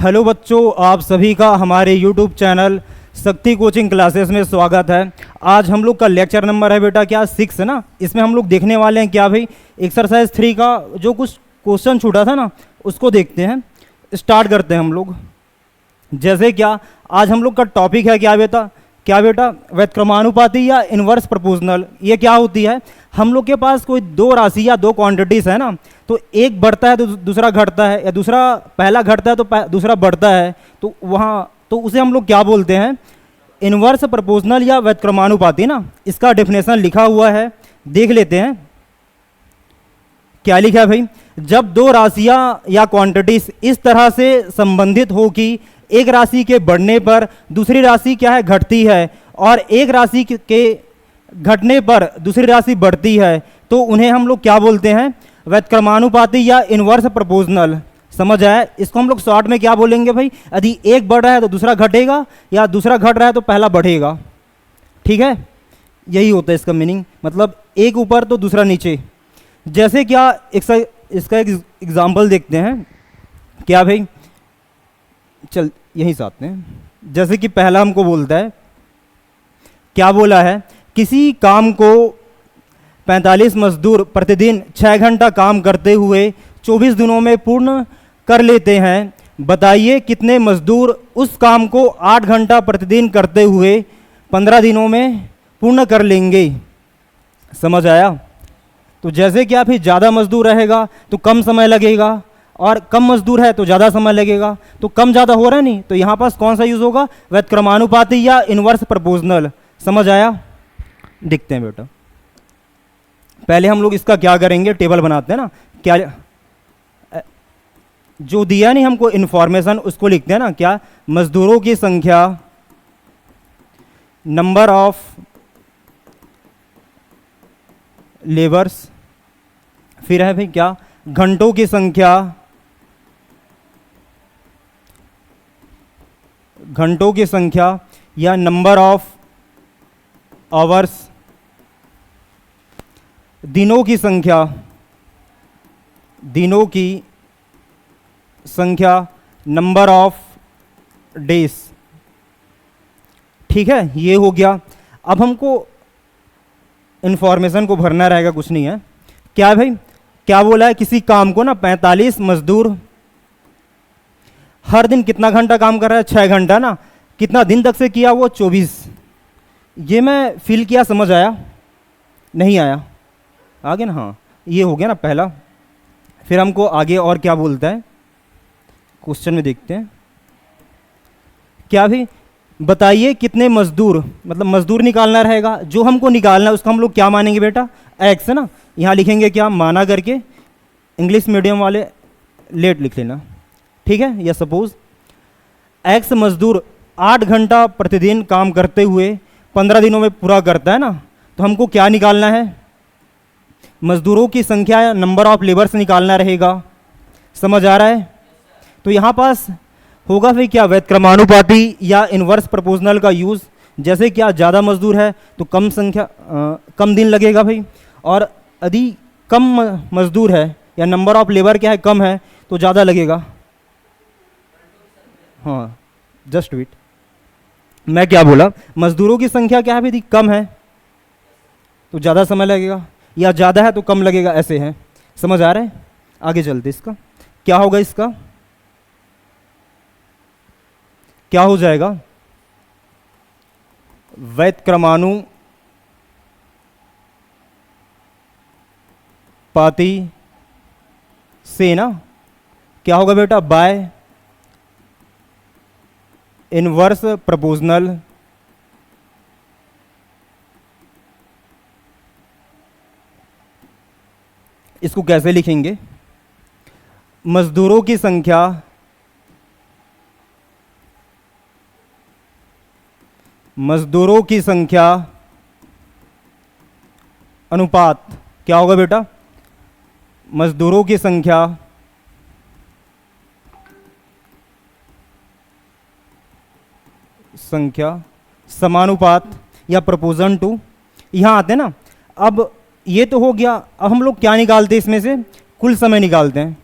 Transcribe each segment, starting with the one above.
Hello बच्चों, आप सभी का हमारे यूट्यूब चैनल शक्ति कोचिंग क्लासेस में स्वागत है। आज हम लोग का लेक्चर नंबर है बेटा क्या 6 है ना। इसमें हम लोग देखने वाले हैं क्या भाई, एक्सरसाइज 3 का जो कुछ क्वेश्चन छूटा था ना उसको देखते हैं। स्टार्ट करते हैं हम लोग। जैसे क्या आज हम लोग का टॉपिक है क्या बेटा व्युत्क्रमानुपाती या इन्वर्स प्रोपोर्शनल। ये क्या होती है, हम लोग के पास कोई दो राशि या दो क्वांटिटीज है ना, तो एक बढ़ता है तो दूसरा घटता है, या दूसरा पहला घटता है तो दूसरा बढ़ता है, तो वहाँ तो उसे हम लोग क्या बोलते हैं, इन्वर्स प्रोपोर्शनल या व्युत्क्रमानुपाती ना। इसका डेफिनेशन लिखा हुआ है, देख लेते हैं क्या लिखा है भाई। जब दो राशियाँ या क्वांटिटीज इस तरह से संबंधित हो कि एक राशि के बढ़ने पर दूसरी राशि क्या है घटती है, और एक राशि के घटने पर दूसरी राशि बढ़ती है, तो उन्हें हम लोग क्या बोलते हैं, व्युत्क्रमानुपाती या इन्वर्स प्रोपोर्शनल। समझ आया। इसको हम लोग शॉर्ट में क्या बोलेंगे भाई, यदि एक बढ़ रहा है तो दूसरा घटेगा, या दूसरा घट रहा है तो पहला बढ़ेगा। ठीक है, यही होता है इसका मीनिंग, मतलब एक ऊपर तो दूसरा नीचे। जैसे क्या इसका एक एग्जाम्पल देखते हैं क्या भाई, चल यहीं साथ में। जैसे कि पहला हमको बोलता है, क्या बोला है, किसी काम को 45 मजदूर प्रतिदिन 6 घंटा काम करते हुए 24 दिनों में पूर्ण कर लेते हैं। बताइए कितने मजदूर उस काम को 8 घंटा प्रतिदिन करते हुए 15 दिनों में पूर्ण कर लेंगे। समझ आया। तो जैसे कि आप ही ज़्यादा मजदूर रहेगा तो कम समय लगेगा, और कम मजदूर है तो ज़्यादा समय लगेगा। तो कम ज़्यादा हो रहा है नहीं, तो यहाँ पास कौन सा यूज़ होगा, व्युत्क्रमानुपाती या इन्वर्स प्रोपोर्शनल। समझ आया। देखते हैं बेटा, पहले हम लोग इसका क्या करेंगे, टेबल बनाते हैं ना। क्या जो दिया नहीं हमको इंफॉर्मेशन उसको लिखते हैं ना, क्या मजदूरों की संख्या, नंबर ऑफ लेबर्स, फिर है भाई क्या घंटों की संख्या, घंटों की संख्या या नंबर ऑफ आवर्स, दिनों की संख्या, दिनों की संख्या, नंबर ऑफ डेज। ठीक है, ये हो गया। अब हमको इंफॉर्मेशन को भरना रहेगा, कुछ नहीं है। क्या भाई, क्या बोला है, किसी काम को ना 45 मजदूर हर दिन कितना घंटा काम कर रहा है, 6 घंटा ना। कितना दिन तक से किया, वो 24। ये मैं फिल किया, समझ आया नहीं आया, आगे ना। हाँ, ये हो गया ना पहला। फिर हमको आगे और क्या बोलता है, क्वेश्चन में देखते हैं। क्या भी, बताइए कितने मजदूर, मतलब मजदूर निकालना रहेगा। जो हमको निकालना है उसको हम लोग क्या मानेंगे बेटा, एक्स है ना। यहाँ लिखेंगे क्या, माना करके, इंग्लिश मीडियम वाले लेट लिख लेना। ठीक है, या सपोज एक्स मजदूर 8 घंटा प्रतिदिन काम करते हुए 15 दिनों में पूरा करता है ना, तो हमको क्या निकालना है, मजदूरों की संख्या या नंबर ऑफ लेबर्स निकालना रहेगा। समझ आ रहा है। तो यहाँ पास होगा फिर क्या, व्युत्क्रमानुपाती या इन्वर्स प्रोपोर्शनल का यूज़। जैसे क्या ज़्यादा मजदूर है तो कम संख्या कम दिन लगेगा भाई, और यदि कम मजदूर है या नंबर ऑफ लेबर क्या है कम है तो ज़्यादा लगेगा। हाँ, जस्ट वेट, मैं क्या बोला, मजदूरों की संख्या क्या है भाई, कम है तो ज़्यादा समय लगेगा, या ज़्यादा है तो कम लगेगा, ऐसे है। समझ आ रहा है। आगे चलते, इसका क्या होगा, इसका क्या हो जाएगा, व्युत्क्रमानुपाती से ना, क्या होगा बेटा, बाय इन्वर्स प्रोपोर्शनल इसको कैसे लिखेंगे, मजदूरों की संख्या अनुपात, क्या होगा बेटा, मजदूरों की संख्या समानुपात या प्रोपोर्शन टू। यहाँ आते हैं ना। अब ये तो हो गया। अब हम लोग क्या निकालते हैं इसमें से, कुल समय निकालते हैं।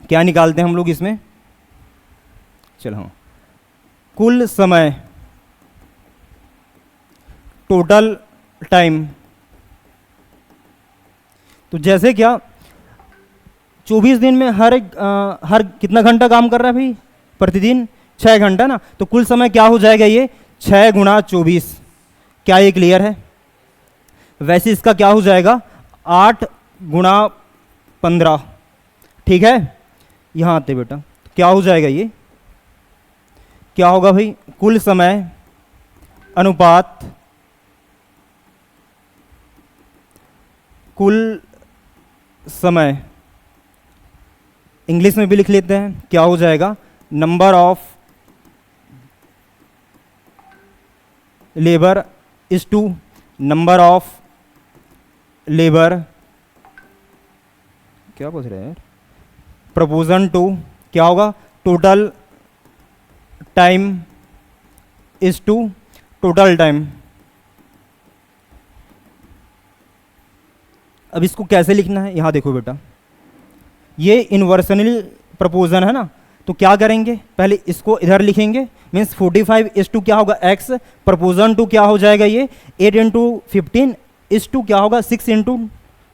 क्या निकालते हैं हम लोग इसमें, चलो हाँ, कुल समय, टोटल टाइम। तो जैसे क्या 24 दिन में हर कितना घंटा काम कर रहा है भाई प्रतिदिन? 6 घंटा ना। तो कुल समय क्या हो जाएगा ये? 6 गुणा 24। क्या ये क्लियर है? वैसे इसका क्या हो जाएगा? 8 गुणा 15। ठीक है, यहाँ आते बेटा, क्या हो जाएगा ये? क्या होगा भाई? कुल समय अनुपात कुल समय, इंग्लिश में भी लिख लेते हैं, क्या हो जाएगा? Number of labour is to number of labour, क्या पूछ रहे हैं यार, प्रपोजन टू क्या होगा? Total time is to total time. अब इसको कैसे लिखना है? यहां देखो बेटा, ये इन्वर्सनल प्रपोजन है ना, तो क्या करेंगे? पहले इसको इधर लिखेंगे, मीन्स 45 इज टू क्या होगा? एक्स। प्रपोजन टू क्या हो जाएगा? ये 8 इंटू 15 इज टू क्या होगा? 6 इंटू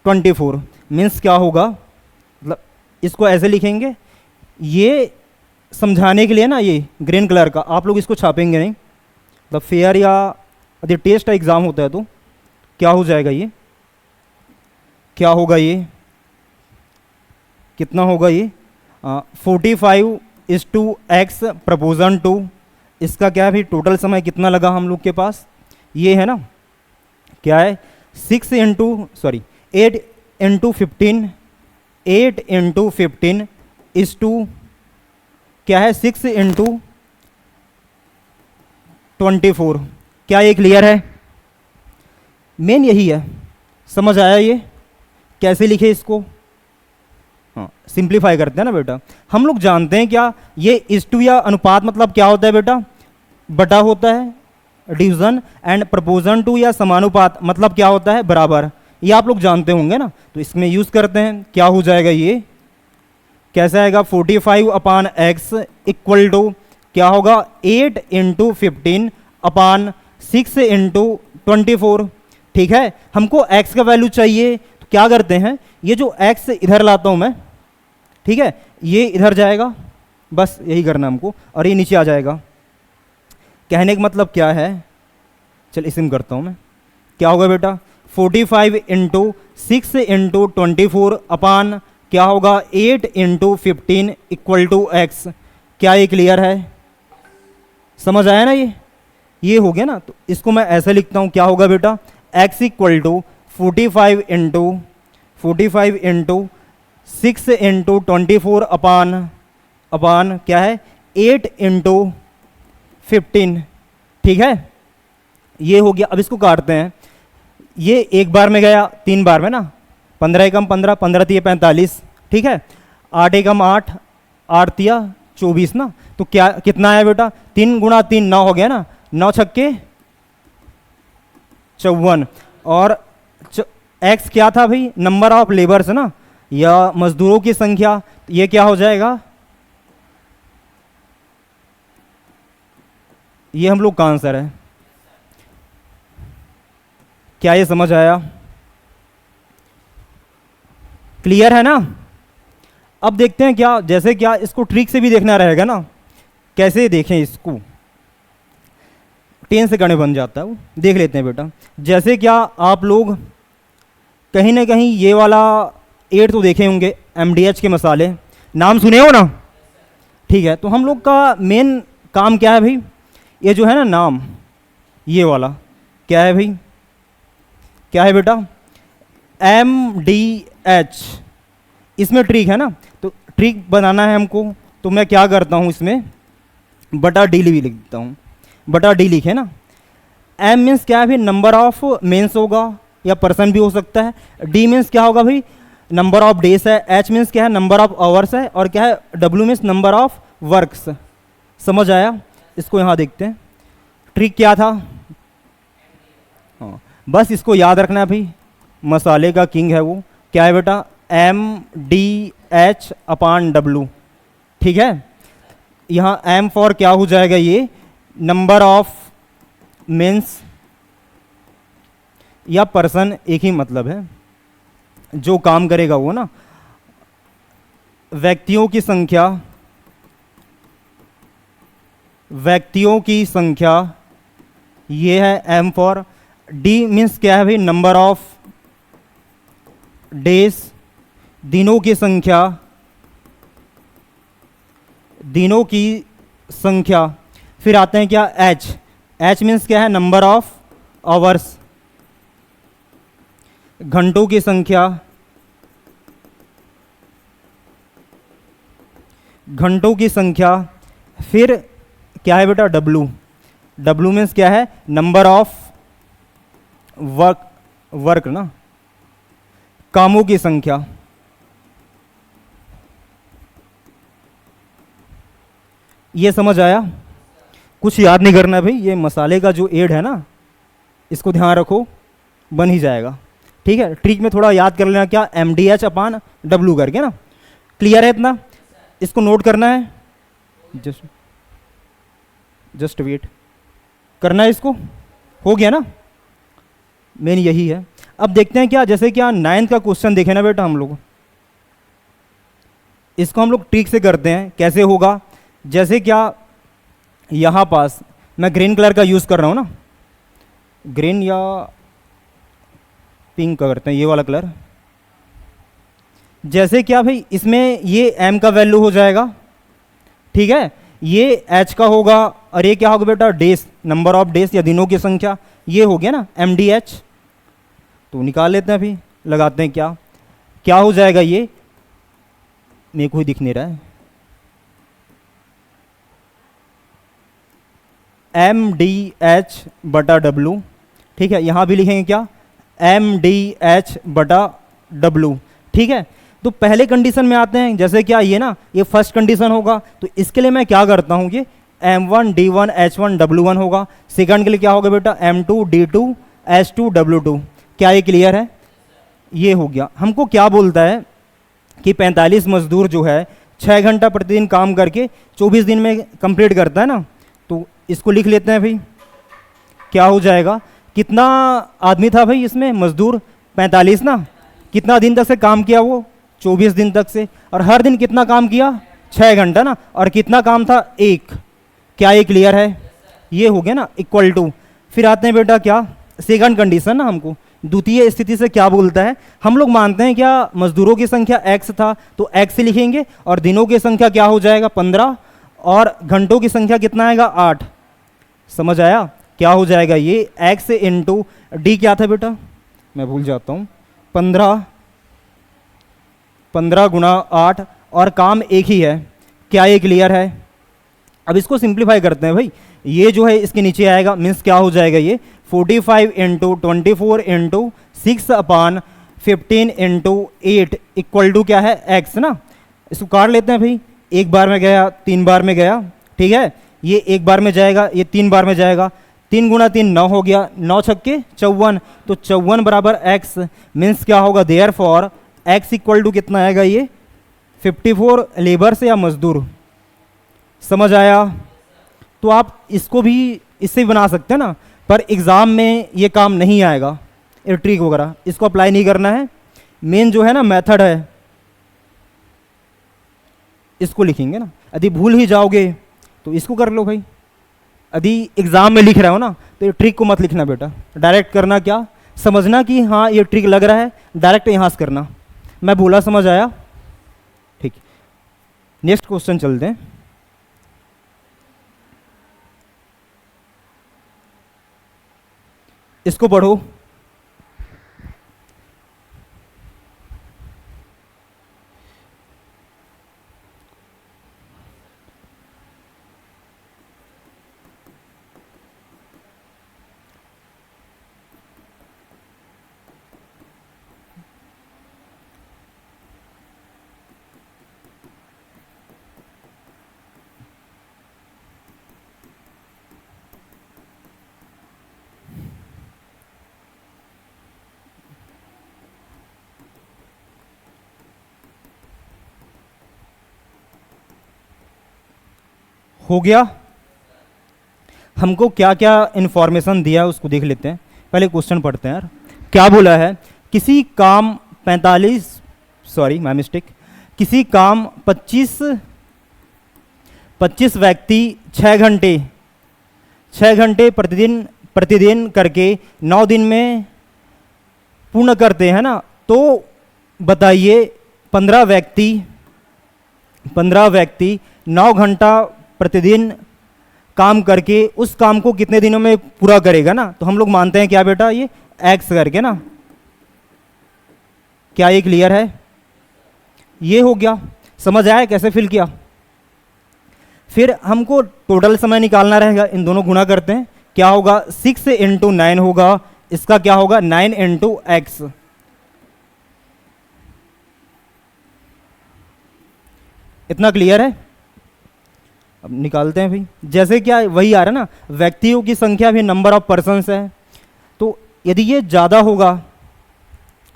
24। मीन्स क्या होगा? मतलब इसको ऐसे लिखेंगे, ये समझाने के लिए ना, ये ग्रीन कलर का आप लोग इसको छापेंगे नहीं, मतलब फेयर या यदि टेस्ट एग्जाम होता है तो क्या हो जाएगा ये? क्या होगा ये? कितना होगा ये? 45 इज टू एक्स प्रपोजन टू, इसका क्या है भाई? टोटल समय कितना लगा हम लोग के पास? ये है ना, क्या है? 8 इंटू 15, 8 इंटू 15 इज टू क्या है? 6 इंटू 24। क्या ये क्लियर है? मेन यही है, समझ आया ये? कैसे लिखे इसको? हाँ, सिंप्लीफाई करते हैं ना बेटा। हम लोग जानते हैं क्या, ये इज टू या अनुपात मतलब क्या होता है बेटा? बटा होता है, डिवीजन। एंड प्रपोजन टू या समानुपात मतलब क्या होता है? बराबर। ये आप लोग जानते होंगे ना, तो इसमें यूज करते हैं। क्या हो जाएगा ये? कैसे आएगा? 45 अपान एक्स इक्वल टू क्या होगा? 8 इंटू 15 अपान 6 इंटू 24। ठीक है, हमको x का वैल्यू चाहिए, तो क्या करते हैं, ये जो x इधर लाता हूं मैं, ठीक है, ये इधर जाएगा, बस यही करना हमको, और ये नीचे आ जाएगा। कहने का मतलब क्या है? चल इसे करता हूं मैं। क्या होगा बेटा? 45 इंटू 6 इंटू 24 अपान क्या होगा? 8 इंटू 15 इक्वल टू एक्स। क्या ये क्लियर है? समझ आया ना ये हो गया ना। तो इसको मैं ऐसे लिखता हूं, क्या होगा बेटा? x equal to 45 into 6 into 24 upon क्या है? 8 इंटू 15। ठीक है, ये हो गया। अब इसको काटते हैं, ये एक बार में गया, 3 बार में ना, 15 एकम 15, 15 तिया 45। ठीक है, 8 एकम 8, 8 तिया 24 ना। तो क्या कितना आया बेटा? 3 गुणा 3 9 हो गया ना, 9 छक्के 54। और एक्स क्या था भाई? नंबर ऑफ लेबर्स ना, या मजदूरों की संख्या। ये क्या हो जाएगा? ये हम लोग का आंसर है। क्या ये समझ आया? क्लियर है ना? अब देखते हैं क्या, जैसे क्या इसको ट्रिक से भी देखना रहेगा ना, कैसे देखें इसको। 10 सेकंड में बन जाता है वो, देख लेते हैं बेटा। जैसे क्या आप लोग कहीं ना कहीं ये वाला 8 तो देखे होंगे, MDH के मसाले, नाम सुने हो ना? ठीक है, तो हम लोग का मेन काम क्या है भाई? ये जो है ना नाम, ये वाला क्या है भाई? क्या है बेटा? MDH। इसमें ट्रिक है ना, तो ट्रिक बनाना है हमको, तो मैं क्या करता हूँ, इसमें बटा डी भी लिख देता हूँ। बटा डी लिखे ना। M मीन्स क्या है भाई? नंबर ऑफ मेंस होगा, या पर्सन भी हो सकता है। D मीन्स क्या होगा भाई? नंबर ऑफ डेज है। H मीन्स क्या है? नंबर ऑफ आवर्स है। और क्या है? W means number of works. समझ आया? इसको यहाँ देखते हैं, ट्रिक क्या था। हाँ, बस इसको याद रखना है भाई, मसाले का किंग है वो। क्या है बेटा? MDH अपान W। ठीक है, यहाँ एम फॉर क्या हो जाएगा, ये नंबर ऑफ मेंस या पर्सन, एक ही मतलब है, जो काम करेगा वो ना, व्यक्तियों की संख्या, व्यक्तियों की संख्या, ये है एम फॉर। डी मीन्स क्या है भाई, नंबर ऑफ डेज, दिनों की संख्या, दिनों की संख्या। फिर आते हैं क्या, एच। एच मीन्स क्या है, नंबर ऑफ आवर्स, घंटों की संख्या, घंटों की संख्या। फिर क्या है बेटा, डब्लू। डब्लू मीन्स क्या है, नंबर ऑफ वर्क, वर्क ना, कामों की संख्या। ये समझ आया? कुछ याद नहीं करना है भाई, ये मसाले का जो एड है ना, इसको ध्यान रखो, बन ही जाएगा। ठीक है, ट्रिक में थोड़ा याद कर लेना, क्या, एम डी एच अपान डब्लू करके ना। क्लियर है इतना? इसको नोट करना है, जस्ट वेट करना है इसको। हो गया ना, मेन यही है। अब देखते हैं क्या, जैसे क्या 9th का क्वेश्चन देखे ना बेटा हम लोग, इसको हम लोग ट्रिक से करते हैं। कैसे होगा, जैसे क्या यहाँ पास मैं ग्रीन कलर का यूज़ कर रहा हूँ ना, ग्रीन या पिंक का करते हैं, ये वाला कलर। जैसे क्या भाई, इसमें ये एम का वैल्यू हो जाएगा, ठीक है, ये एच का होगा, और ये क्या होगा बेटा, डेज, नंबर ऑफ डेज या दिनों की संख्या, ये हो गया ना एम डी एच। तो निकाल लेते हैं अभी, लगाते हैं क्या, क्या हो जाएगा ये, मेरे को ही दिख नहीं रहा है, एम डी एच बटा डब्लू। ठीक है, यहाँ भी लिखेंगे क्या, एम डी एच बटा डब्लू। ठीक है, तो पहले कंडीशन में आते हैं, जैसे क्या ये ना, ये फर्स्ट कंडीशन होगा, तो इसके लिए मैं क्या करता हूँ, ये M1 D1 H1 W1 होगा। सेकंड के लिए क्या होगा बेटा, M2 D2 H2 W2। क्या ये क्लियर है? ये हो गया। हमको क्या बोलता है कि 45 मजदूर जो है 6 घंटा प्रतिदिन काम करके 24 दिन में कंप्लीट करता है ना, तो इसको लिख लेते हैं भाई। क्या हो जाएगा, कितना आदमी था भाई इसमें मजदूर, 45 ना, कितना दिन तक से काम किया वो, 24 दिन तक से, और हर दिन कितना काम किया, 6 घंटा ना, और कितना काम था, एक। क्या ये क्लियर है? ये हो गया ना, इक्वल टू। फिर आते हैं बेटा क्या, सेकंड कंडीशन ना, हमको द्वितीय स्थिति से क्या बोलता है, हम लोग मानते हैं क्या मजदूरों की संख्या x था, तो x से लिखेंगे, और दिनों की संख्या क्या हो जाएगा 15, और घंटों की संख्या कितना आएगा 8। समझ आया? क्या हो जाएगा ये, x इंटू डी क्या था बेटा, मैं भूल जाता हूँ, 15 गुणा 8, और काम एक ही है। क्या ये क्लियर है? अब इसको सिंप्लीफाई करते हैं भाई, ये जो है इसके नीचे आएगा, मीन्स क्या हो जाएगा ये 45 into 24 into 6 upon 15 into 8 equal to क्या है, x ना। इसको काट लेते हैं भाई, एक बार में गया, 3 बार में गया, ठीक है, ये एक बार में जाएगा, ये 3 बार में जाएगा, 3 गुणा 3 9 हो गया, 9 छक्के 54, तो 54 बराबर x, मीन्स क्या होगा, therefore x equal to कितना आएगा ये 54 लेबर से या मजदूर। समझ आया? तो आप इसको भी इससे भी बना सकते हैं ना, पर एग्ज़ाम में ये काम नहीं आएगा, ये ट्रिक वगैरह इसको अप्लाई नहीं करना है। मेन जो है ना मेथड है, इसको लिखेंगे ना। यदि भूल ही जाओगे तो इसको कर लो भाई, यदि एग्ज़ाम में लिख रहे हो ना तो ये ट्रिक को मत लिखना बेटा, डायरेक्ट करना, क्या समझना कि हाँ ये ट्रिक लग रहा है, डायरेक्ट यहाँ से करना। मैं बोला समझ आया? ठीक, नेक्स्ट क्वेश्चन चलते हैं। इसको पढ़ो। हो गया। हमको क्या क्या इन्फॉर्मेशन दिया है उसको देख लेते हैं। पहले क्वेश्चन पढ़ते हैं यार। क्या बोला है, किसी काम 45, सॉरी माय मिस्टेक, किसी काम 25 व्यक्ति 6 घंटे प्रतिदिन करके 9 दिन में पूर्ण करते हैं ना, तो बताइए 15 व्यक्ति 9 घंटा प्रतिदिन काम करके उस काम को कितने दिनों में पूरा करेगा ना। तो हम लोग मानते हैं क्या बेटा, ये एक्स करके ना। क्या ये क्लियर है? ये हो गया, समझ आया कैसे फिल किया। फिर हमको टोटल समय निकालना रहेगा, इन दोनों गुणा करते हैं। क्या होगा, 6 × 9 होगा, इसका क्या होगा 9 × x। इतना क्लियर है? अब निकालते हैं भाई। जैसे क्या वही आ रहा है ना, व्यक्तियों की संख्या भी नंबर ऑफ पर्सन्स है, तो यदि ये ज़्यादा होगा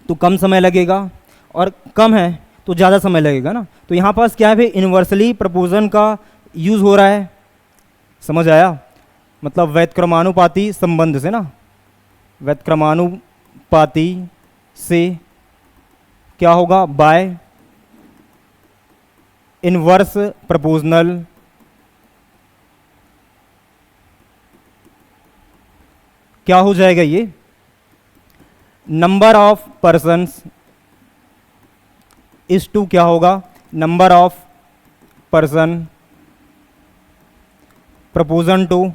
तो कम समय लगेगा और कम है तो ज़्यादा समय लगेगा ना। तो यहाँ पास क्या है भाई, इन्वर्सली प्रपोजन का यूज़ हो रहा है। समझ आया? मतलब व्युत्क्रमानुपाती संबंध से ना, व्युत्क्रमानुपाती से क्या होगा, बाय इनवर्स प्रपोजनल क्या हो जाएगा, ये number of persons is to क्या होगा, number of person proportion to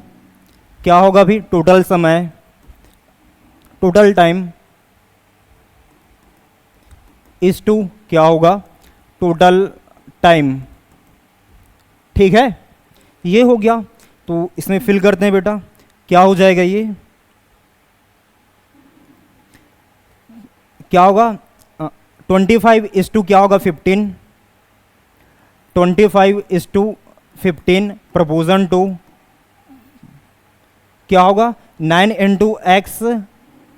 क्या होगा भी, टोटल समय, टोटल टाइम इज टू क्या होगा, टोटल टाइम। ठीक है, ये हो गया। तो इसमें फिल करते हैं बेटा, क्या हो जाएगा ये, क्या होगा 25 इज टू क्या होगा 15, 25 इज टू 15 प्रपोजन टू क्या होगा 9 × x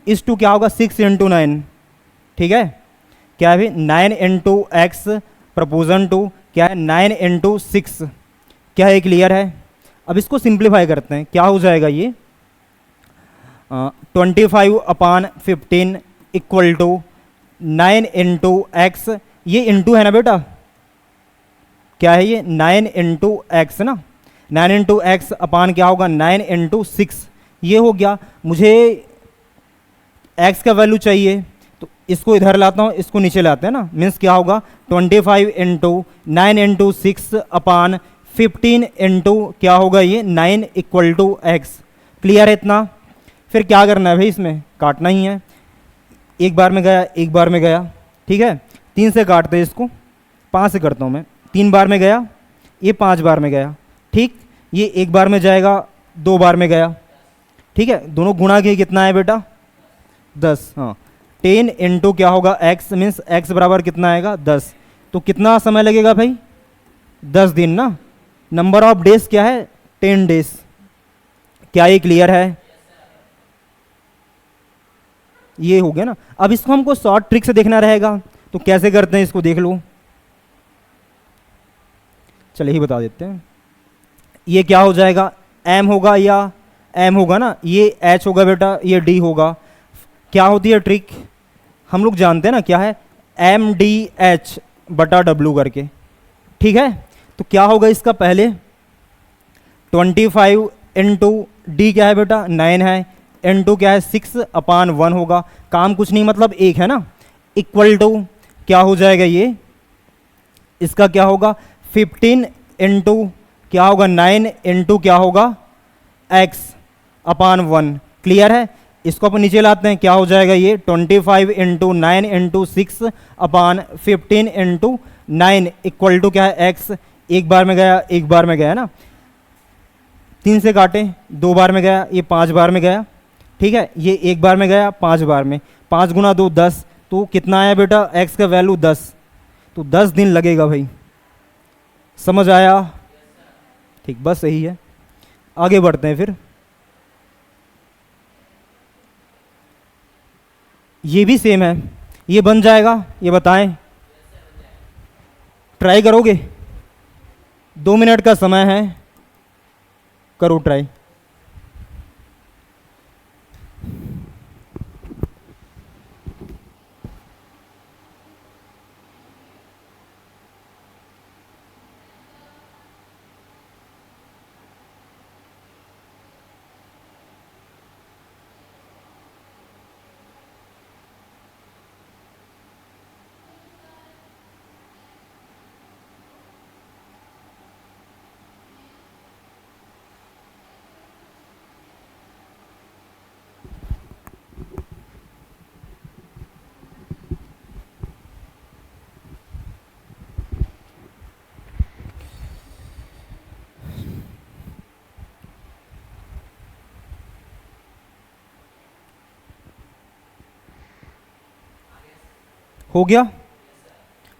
इज टू क्या होगा 6 × 9। ठीक है, क्या है 9 × x प्रपोजन टू क्या है 9 × 6। क्या है, क्लियर है? अब इसको सिंप्लीफाई करते हैं। क्या हो जाएगा ये 25/15 इक्वल टू 9 × x। ये इंटू है ना बेटा, क्या है ये 9 × x ना, 9 × x अपान क्या होगा 9 × 6। ये हो गया। मुझे x का वैल्यू चाहिए तो इसको इधर लाता हूँ, इसको नीचे लाते हैं ना, मीन्स क्या होगा 25 × 9 × 6 अपान 15 × क्या होगा ये 9 = x। क्लियर है इतना? फिर क्या करना है भाई, इसमें काटना ही है। एक बार में गया, एक बार में गया। ठीक है, 3 से काटते हैं इसको, 5 से करता हूँ मैं। 3 बार में गया, ये 5 बार में गया। ठीक, ये 1 बार में जाएगा, 2 बार में गया। ठीक है, दोनों गुणा के कितना है बेटा 10। हाँ, 10 × क्या होगा x, मीन्स x बराबर कितना आएगा 10। तो कितना समय लगेगा भाई 10 दिन ना। नंबर ऑफ डेज क्या है 10 डेज। क्या ये क्लियर है? ये हो गया ना। अब इसको हमको शॉर्ट ट्रिक से देखना रहेगा, तो कैसे करते हैं इसको देख लो। चलिए ही बता देते हैं। ये क्या हो जाएगा, m होगा या m होगा ना, ये h होगा बेटा, ये d होगा। क्या होती है ट्रिक, हम लोग जानते हैं ना, क्या है MDH/W करके। ठीक है, तो क्या होगा इसका, पहले 25 × d क्या है बेटा 9 है, n2 क्या है 6/1 होगा। काम कुछ नहीं, मतलब 1 है ना, इक्वल टू क्या हो जाएगा ये, इसका क्या होगा 15 × क्या होगा 9 × क्या होगा x/1। क्लियर है? इसको अपन नीचे लाते हैं। क्या हो जाएगा ये 25 × 9 × 6/15 × 9 इक्वल टू क्या है x। एक बार में गया, एक बार में गया ना, 3 से काटे, 2 बार में गया, ये 5 बार में गया। ठीक है, ये 1 बार में गया, 5 बार में, 5 × 2 10। तो कितना आया बेटा x का वैल्यू 10। तो 10 दिन लगेगा भाई। समझ आया? ठीक, बस सही है। आगे बढ़ते हैं फिर। ये भी सेम है, ये बन जाएगा, ये बताएं, ट्राई करोगे? 2 मिनट का समय है, करो ट्राई। हो गया?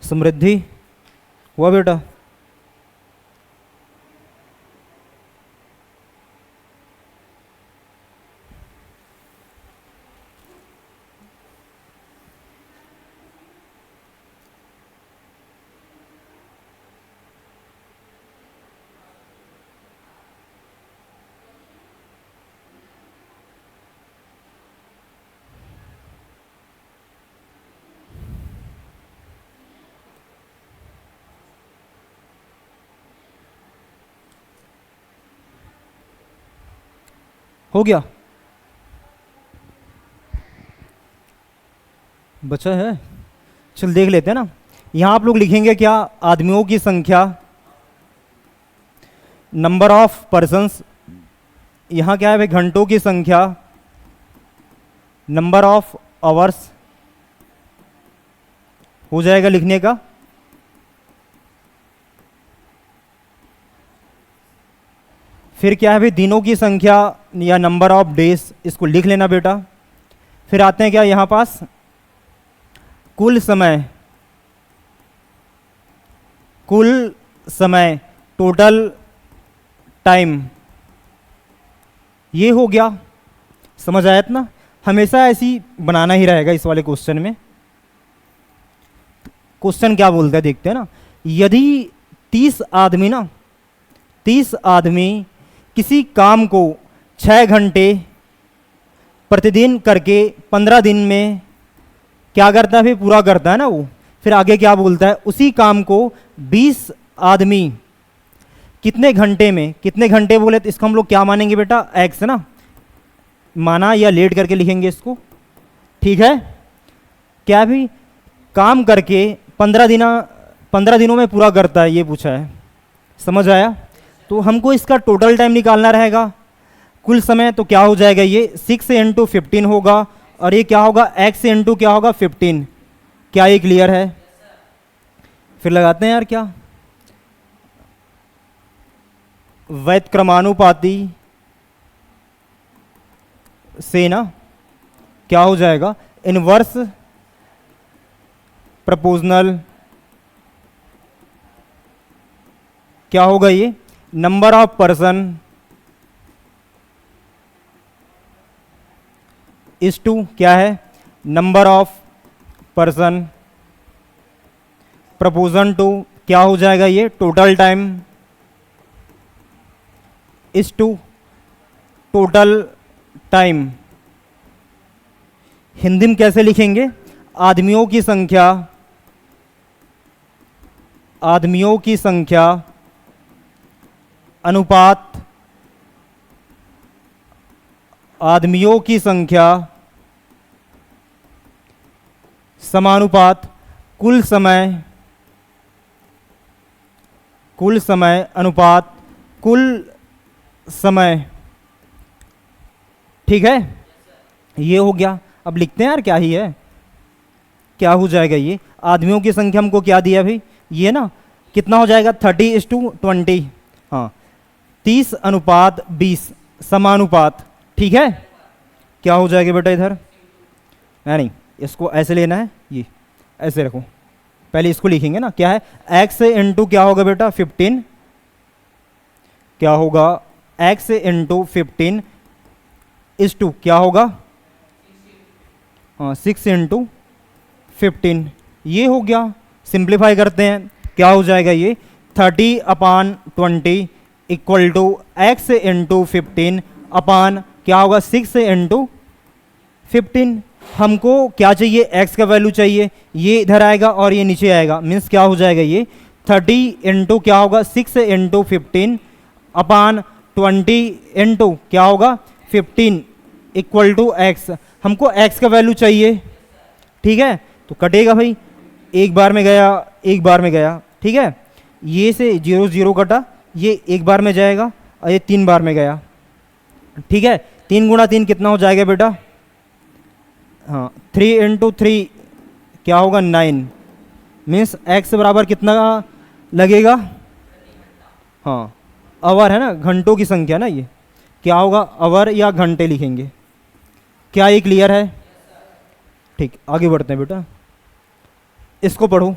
समृद्धि हुआ बेटा? हो गया? बचा है? चल देख लेते हैं ना। यहां आप लोग लिखेंगे क्या? आदमियों की संख्या, नंबर ऑफ पर्सन्स। यहां क्या है भाई? घंटों की संख्या, नंबर ऑफ आवर्स हो जाएगा लिखने का। फिर क्या है भाई? दिनों की संख्या या नंबर ऑफ डेज, इसको लिख लेना बेटा। फिर आते हैं क्या यहां पास? कुल समय, कुल समय, टोटल टाइम। ये हो गया, समझ आया ना? हमेशा ऐसी बनाना ही रहेगा इस वाले क्वेश्चन में। क्वेश्चन क्या बोलता है देखते हैं ना। यदि 30 आदमी ना, 30 आदमी किसी काम को 6 घंटे प्रतिदिन करके 15 दिन में क्या करता है फिर? पूरा करता है ना वो। फिर आगे क्या बोलता है? उसी काम को 20 आदमी कितने घंटे में, कितने घंटे बोले तो इसको हम लोग क्या मानेंगे बेटा? एक्स ना माना, या लेट करके लिखेंगे इसको। ठीक है? क्या भी काम करके 15 दिनों में पूरा करता है, ये पूछा है। समझ आया? तो हमको इसका टोटल टाइम निकालना रहेगा, कुल समय। तो क्या हो जाएगा? ये 6 इंटू 15 होगा, और ये क्या होगा? x इंटू क्या होगा? 15। क्या ये क्लियर है? फिर लगाते हैं यार क्या, व्युत्क्रमानुपाती से ना क्या हो जाएगा? Inverse proportional. क्या होगा ये? Number of person is to क्या है? Number of person proportion to क्या हो जाएगा? ये total time is to total time. Hindi में कैसे लिखेंगे? आदमियों की संख्या, आदमियों की संख्या अनुपात, आदमियों की संख्या समानुपात कुल समय, कुल समय अनुपात कुल समय। ठीक है? ये हो गया। अब लिखते हैं यार क्या ही है, क्या हो जाएगा ये? आदमियों की संख्या हमको क्या दिया भाई? ये ना कितना हो जाएगा? 30:20। हाँ, 30:20 समानुपात। ठीक है? क्या हो जाएगा बेटा इधर? नहीं, इसको ऐसे लेना है, ये ऐसे रखो। पहले इसको लिखेंगे ना, क्या है? x इंटू क्या होगा बेटा? 15। क्या होगा? x इंटू 15 इज टू क्या होगा? हाँ, 6 इंटू 15। ये हो गया। सिंप्लीफाई करते हैं, क्या हो जाएगा ये? 30/20 इक्वल टू एक्स इंटू 15 अपान क्या होगा 6 इंटू 15। हमको क्या चाहिए, x का वैल्यू चाहिए, ये इधर आएगा और ये नीचे आएगा, मीन्स क्या हो जाएगा ये 30 इंटू क्या होगा 6 इंटू 15 अपान 20 इंटू क्या होगा 15 इक्वल टू एक्स। हमको x का वैल्यू चाहिए, ठीक है, तो कटेगा भाई, एक बार में गया एक बार में गया, ठीक है, ये से 0 0 कटा, ये एक बार में जाएगा और ये 3 बार में गया, ठीक है। 3 गुणा 3 कितना हो जाएगा बेटा, हाँ 3 इंटू 3 क्या होगा 9, मीन्स x बराबर कितना लगेगा, हाँ आवर है ना, घंटों की संख्या ना, ये क्या होगा आवर या घंटे लिखेंगे। क्या ये क्लियर है? ठीक, आगे बढ़ते हैं बेटा, इसको पढ़ो।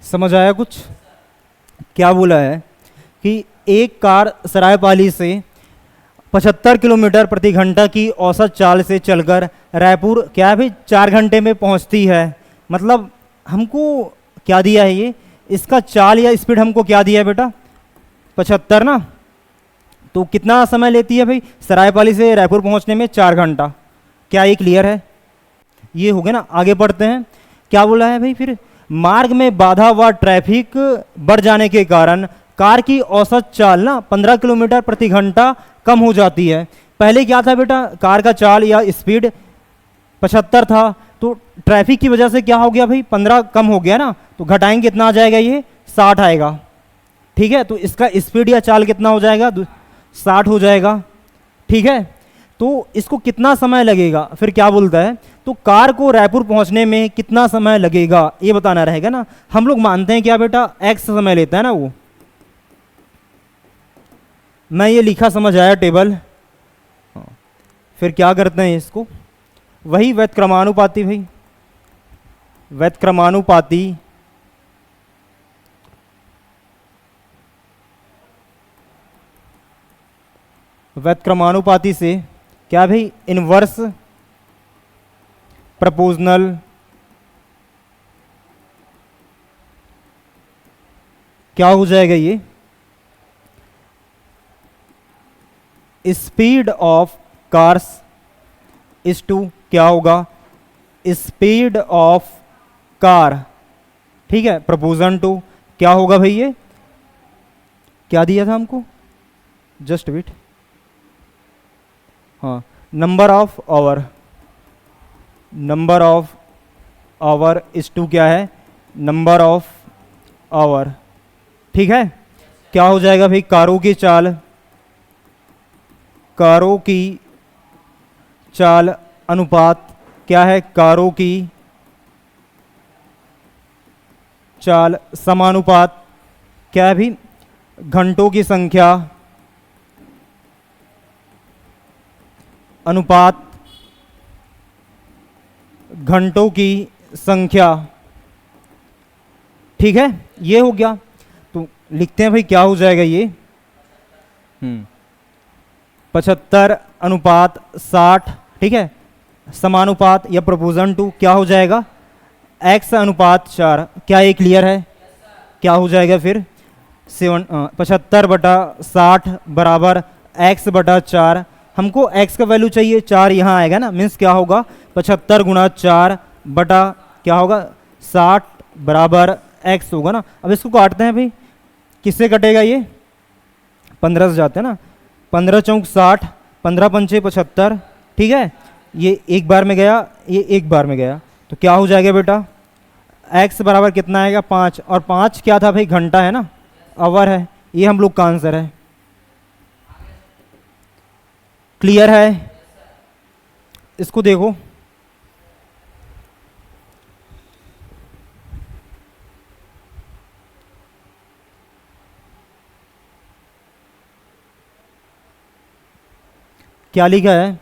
समझ आया कुछ? क्या बोला है कि एक कार सरायपाली से 75 किलोमीटर प्रति घंटा की औसत चाल से चलकर रायपुर क्या है भाई 4 घंटे में पहुंचती है। मतलब हमको क्या दिया है ये, इसका चाल या स्पीड हमको क्या दिया है बेटा 75 ना, तो कितना समय लेती है भाई सरायपाली से रायपुर पहुंचने में 4 घंटा। क्या ये क्लियर है? ये हो गया ना। आगे बढ़ते हैं, क्या बोला है भाई फिर, मार्ग में बाधा व ट्रैफिक बढ़ जाने के कारण कार की औसत चाल ना 15 किलोमीटर प्रति घंटा कम हो जाती है। पहले क्या था बेटा, कार का चाल या स्पीड 75 था, तो ट्रैफिक की वजह से क्या हो गया भाई 15 कम हो गया ना, तो घटाएंगे कितना आ जाएगा ये 60 आएगा, ठीक है। तो इसका स्पीड या चाल कितना हो जाएगा 60 हो जाएगा, ठीक है। तो इसको कितना समय लगेगा, फिर क्या बोलता है, तो कार को रायपुर पहुंचने में कितना समय लगेगा ये बताना रहेगा ना। हम लोग मानते हैं क्या बेटा x समय लेता है ना वो, मैं ये लिखा समझ आया टेबल। फिर क्या करते हैं इसको, वही व्युत्क्रमानुपाती भाई, व्युत्क्रमानुपाती व्युत्क्रमानुपाती से क्या भाई इनवर्स प्रपोजनल क्या हो जाएगा ये, speed of cars is to क्या होगा स्पीड ऑफ कार, ठीक है, प्रपोजन टू क्या होगा भाई ये क्या दिया था हमको, जस्ट वेट, हाँ number of hour, number of hour is to क्या है नंबर ऑफ आवर, ठीक है। क्या हो जाएगा भाई कारों की चाल, कारों की चाल अनुपात क्या है कारों की चाल समानुपात क्या है भी घंटों की संख्या अनुपात घंटों की संख्या, ठीक है। ये हो गया, तो लिखते हैं भाई क्या हो जाएगा ये 75 अनुपात 60, ठीक है, समानुपात या प्रोपोजन टू क्या हो जाएगा x अनुपात 4। क्या ये क्लियर है? क्या हो जाएगा फिर 75/60 बराबर x बटा 4। हमको x का वैल्यू चाहिए 4, यहाँ आएगा ना, मीन्स क्या होगा 75 गुणा 4 बटा क्या होगा 60 बराबर x होगा ना। अब इसको काटते हैं भाई, किससे कटेगा ये 15 से जाते हैं ना, 15 चौक 60, 15 पंचे 75, ठीक है। ये एक बार में गया, ये एक बार में गया, तो क्या हो जाएगा बेटा, x बराबर कितना आएगा 5, और 5 क्या था भाई, घंटा है ना, आवर है। ये हम लोग का आंसर है। क्लियर है? इसको देखो, क्या लिखा है,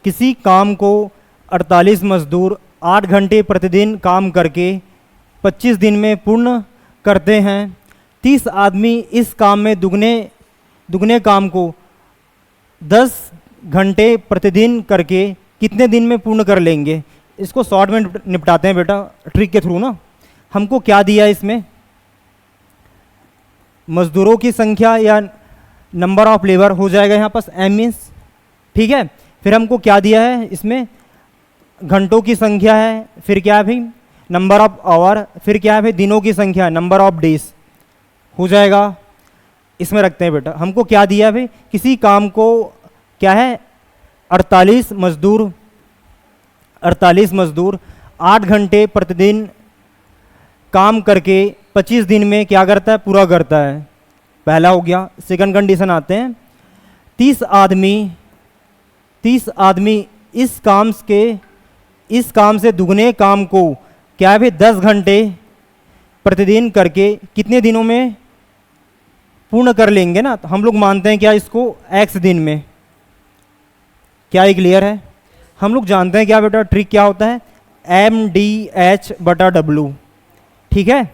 किसी काम को 48 मजदूर 8 घंटे प्रतिदिन काम करके 25 दिन में पूर्ण करते हैं। 30 आदमी इस काम में दुगने काम को 10 घंटे प्रतिदिन करके कितने दिन में पूर्ण कर लेंगे। इसको शॉर्ट में निपटाते हैं बेटा, ट्रिक के थ्रू ना। हमको क्या दिया है इसमें, मजदूरों की संख्या या नंबर ऑफ लेबर हो जाएगा यहाँ पास एम मीन्स, ठीक है। फिर हमको क्या दिया है इसमें, घंटों की संख्या है, फिर क्या है भाई नंबर ऑफ आवर, फिर क्या है भाई दिनों की संख्या नंबर ऑफ डेज हो जाएगा। इसमें रखते हैं बेटा। हमको क्या दिया है भाई, किसी काम को क्या है 48 मजदूर 8 घंटे प्रतिदिन काम करके 25 दिन में क्या करता है, पूरा करता है। पहला हो गया। सेकंड कंडीशन आते हैं, 30 आदमी इस काम से दुगने काम को क्या है भाई 10 घंटे प्रतिदिन करके कितने दिनों में पूर्ण कर लेंगे ना। तो हम लोग मानते हैं क्या इसको x दिन में। क्या ये क्लियर है? हम लोग जानते हैं क्या बेटा, ट्रिक क्या होता है, MDH/W, ठीक है।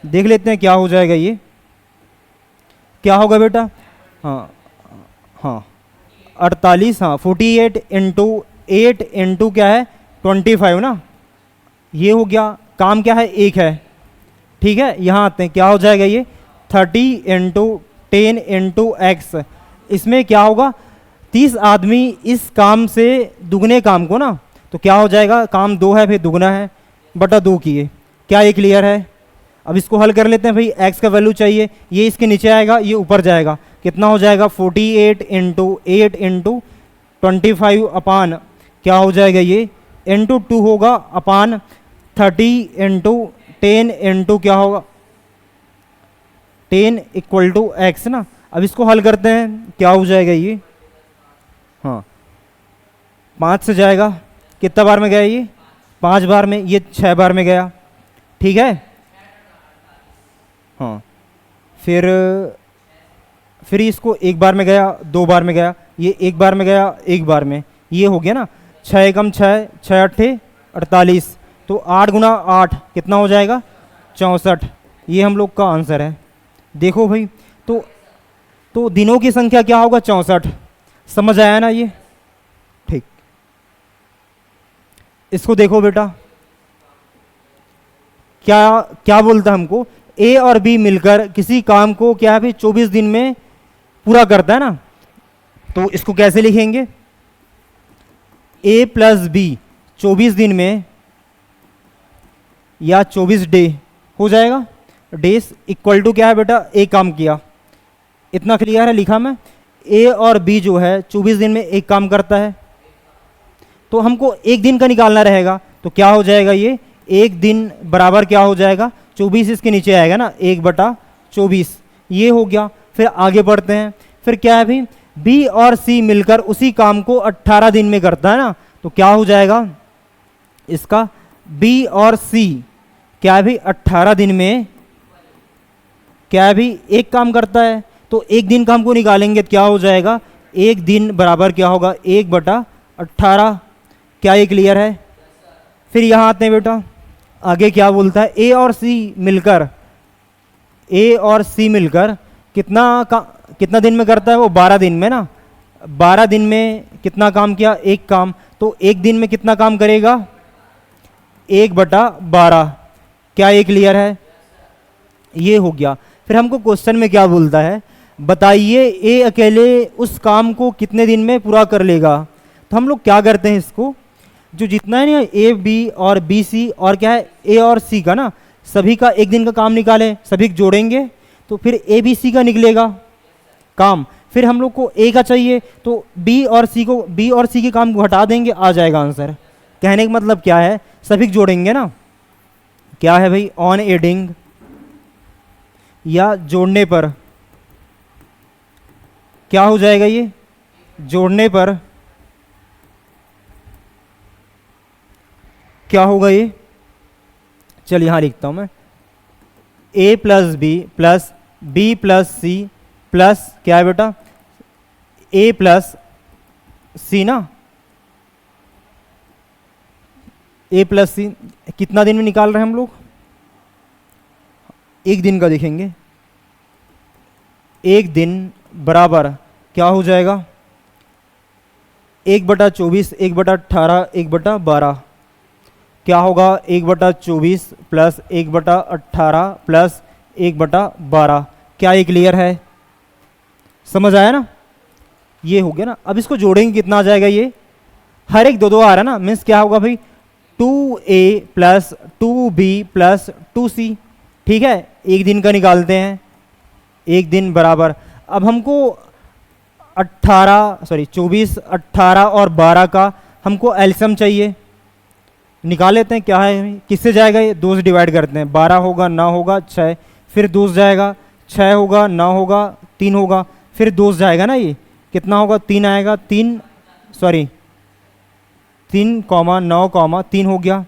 देख लेते हैं क्या हो जाएगा, ये क्या होगा बेटा, हाँ 48, हाँ 48 इंटू 8 इंटू क्या है 25 ना, ये हो गया। काम क्या है, एक है, ठीक है। यहाँ आते हैं, क्या हो जाएगा ये 30 इंटू 10 इंटू एक्स। इसमें क्या होगा, 30 आदमी इस काम से दुगने काम को ना, तो क्या हो जाएगा, काम 2 है फिर दुगना है बटा 2 किए। क्या ये क्लियर है? अब इसको हल कर लेते हैं भाई। x का वैल्यू चाहिए, ये इसके नीचे आएगा, ये ऊपर जाएगा, कितना हो जाएगा 48 इंटू 8 इंटू 25 अपान क्या हो जाएगा ये इंटू 2 होगा अपान 30 इंटू 10 इंटू क्या होगा 10 इक्वल टू एक्स ना। अब इसको हल करते हैं, क्या हो जाएगा ये, हाँ 5 से जाएगा, कितना बार में गया ये 5 बार में, ये 6 बार में गया, ठीक है। हाँ फिर इसको 1 बार में गया, 2 बार में गया, ये 1 बार में गया, 1 बार में, ये हो गया ना 6 एकम 6, 6 अट्ठे 48, तो 8 गुना 8 कितना हो जाएगा 64। ये हम लोग का आंसर है। देखो भाई, तो दिनों की संख्या क्या होगा 64। समझ आया ना ये, ठीक। इसको देखो बेटा, क्या बोलता है हमको, ए और बी मिलकर किसी काम को क्या है भाई 24 दिन में पूरा करता है ना। तो इसको कैसे लिखेंगे, ए प्लस बी 24 दिन में या 24 डे हो जाएगा। डेज इक्वल टू क्या है बेटा, एक काम किया, इतना क्लियर है लिखा मैं। ए और बी जो है 24 दिन में एक काम करता है, तो हमको एक दिन का निकालना रहेगा। तो क्या हो जाएगा ये, एक दिन बराबर क्या हो जाएगा 24, इसके नीचे आएगा ना 1/24, ये हो गया। फिर आगे बढ़ते हैं, फिर क्या है भाई, बी और सी मिलकर उसी काम को 18 दिन में करता है ना। तो क्या हो जाएगा इसका, बी और सी क्या है भाई 18 दिन में क्या है भाई एक काम करता है। तो एक दिन का हमको निकालेंगे, क्या हो जाएगा, एक दिन बराबर क्या होगा 1/18। क्या ये क्लियर है? फिर यहाँ आते हैं बेटा, आगे क्या बोलता है, ए और सी मिलकर कितना दिन में करता है वो 12 दिन में ना। 12 दिन में कितना काम किया, एक काम। तो एक दिन में कितना काम करेगा 1/12। क्या ये क्लियर है? ये हो गया। फिर हमको क्वेश्चन में क्या बोलता है, बताइए ए अकेले उस काम को कितने दिन में पूरा कर लेगा। तो हम लोग क्या करते हैं, इसको जो जितना है ना ए बी और बी सी और क्या है ए और सी का ना, सभी का एक दिन का काम निकालें, सभी जोड़ेंगे तो फिर ए बी सी का निकलेगा। काम, फिर हम लोग को ए का चाहिए तो बी और सी के काम को हटा देंगे, आ जाएगा आंसर। कहने का मतलब क्या है, सफिक्स जोड़ेंगे ना, क्या है भाई, ऑन एडिंग या जोड़ने पर क्या हो जाएगा, ये जोड़ने पर क्या होगा ये, चल यहां लिखता हूं मैं, A plus B plus C plus क्या है बेटा, ए प्लस सी ना, ए प्लस सी कितना दिन में निकाल रहे हैं हम लोग, एक दिन का देखेंगे, एक दिन बराबर क्या हो जाएगा, 1/24 1/18 1/12 क्या होगा, 1/24 प्लस 1/18 प्लस 1/12, क्या ये क्लियर है, समझ आया ना, ये हो गया ना। अब इसको जोड़ेंगे कितना आ जाएगा, ये हर एक दो दो आ रहा है ना, मीन्स क्या होगा भाई 2a plus 2b plus 2c, ठीक है, एक दिन का निकालते हैं, एक दिन बराबर, अब हमको 24 18 और 12 का हमको एलसीएम चाहिए, निकाल लेते हैं, क्या है किससे जाएगा ये, 2 से डिवाइड करते हैं, 12 होगा 9 होगा 6, फिर 2 से जाएगा 6 होगा 9 होगा 3 होगा, फिर 2 से जाएगा ना, ये कितना होगा 3 आएगा, 3 9 3 हो गया,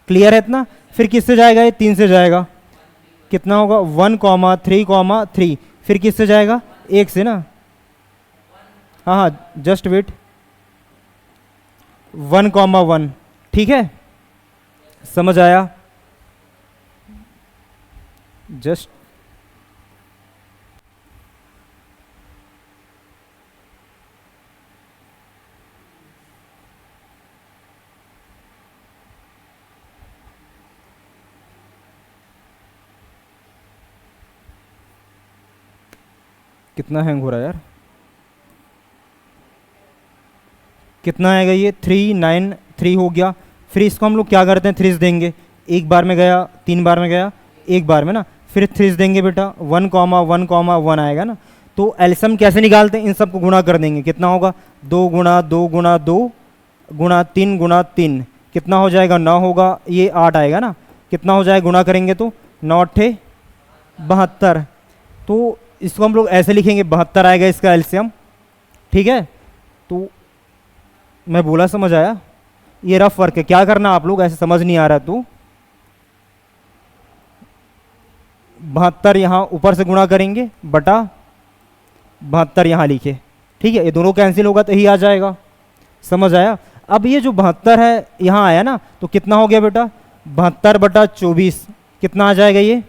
क्लियर है इतना, फिर किससे जाएगा ये, 3 से जाएगा, कितना होगा 1 3 फिर किससे जाएगा, 1 से ना, हाँ जस्ट वेट, 1 ठीक है, समझ आया, जस्ट कितना हैंग हो रहा है यार, कितना आएगा ये 393 हो गया, फिर इसको हम लोग क्या करते हैं, 3 देंगे, एक बार में गया, 3 बार में गया, एक बार में ना, फिर 3 देंगे बेटा, 1 आएगा ना, तो एलसीएम कैसे निकालते हैं, इन सबको गुणा कर देंगे, कितना होगा 2 गुणा 2 गुणा 2 गुणा 3 गुणा 3, कितना हो जाएगा 9 होगा, ये 8 आएगा ना, कितना हो जाएगा गुणा करेंगे तो 9 8 72, तो इसको हम लोग ऐसे लिखेंगे 72 आएगा इसका एलसीएम, ठीक है, तो मैं बोला समझ आया, ये रफ वर्क है, क्या करना आप लोग, ऐसे समझ नहीं आ रहा तो 72 यहाँ ऊपर से गुणा करेंगे बटा 72 यहाँ लिखे, ठीक है, ये दोनों कैंसिल होगा तो यही आ जाएगा, समझ आया। अब ये जो 72 है यहाँ आया ना, तो कितना हो गया बेटा 72/24, कितना आ जाएगा ये,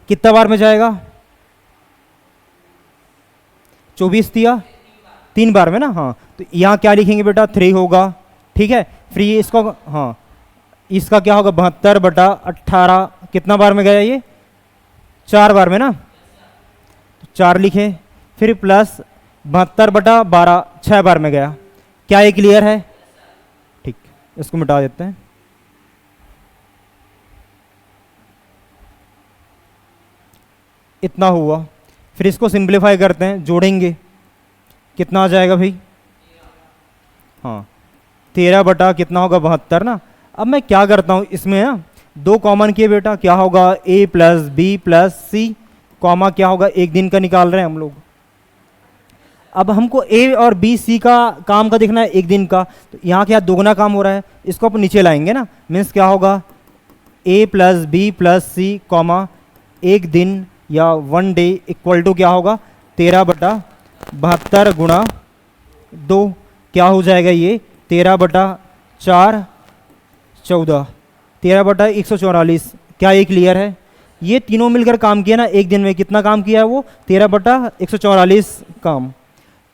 कितना बार में जाएगा, 24 दिया 3 बार में ना, हाँ, तो यहाँ क्या लिखेंगे बेटा 3 होगा, ठीक है, फिर ये इसको, हाँ इसका क्या होगा 72/18, कितना बार में गया ये, 4 बार में ना, तो 4 लिखे, फिर प्लस 72/12 6 बार में गया, क्या ये क्लियर है, ठीक, इसको मिटा देते हैं, इतना हुआ, फिर इसको सिंप्लीफाई करते हैं, जोड़ेंगे, कितना आ जाएगा भाई, हाँ 13 बटा कितना होगा 72 ना। अब मैं क्या करता हूँ इसमें ना, 2 कॉमन किए बेटा, क्या होगा a plus B plus C, comma क्या होगा, एक दिन का निकाल रहे हैं हम लोग, अब हमको a और b c का काम का देखना है एक दिन का, तो यहाँ क्या दोगुना काम हो रहा है, इसको अपन नीचे लाएंगे ना, मीन्स क्या होगा a plus B plus C comma एक दिन या 1 डे इक्वल टू क्या होगा 13/72 गुणा 2, क्या हो जाएगा ये 13/4 14, 13/144, क्या ये क्लियर है, ये तीनों मिलकर काम किया ना एक दिन में, कितना काम किया है वो 13/144 काम,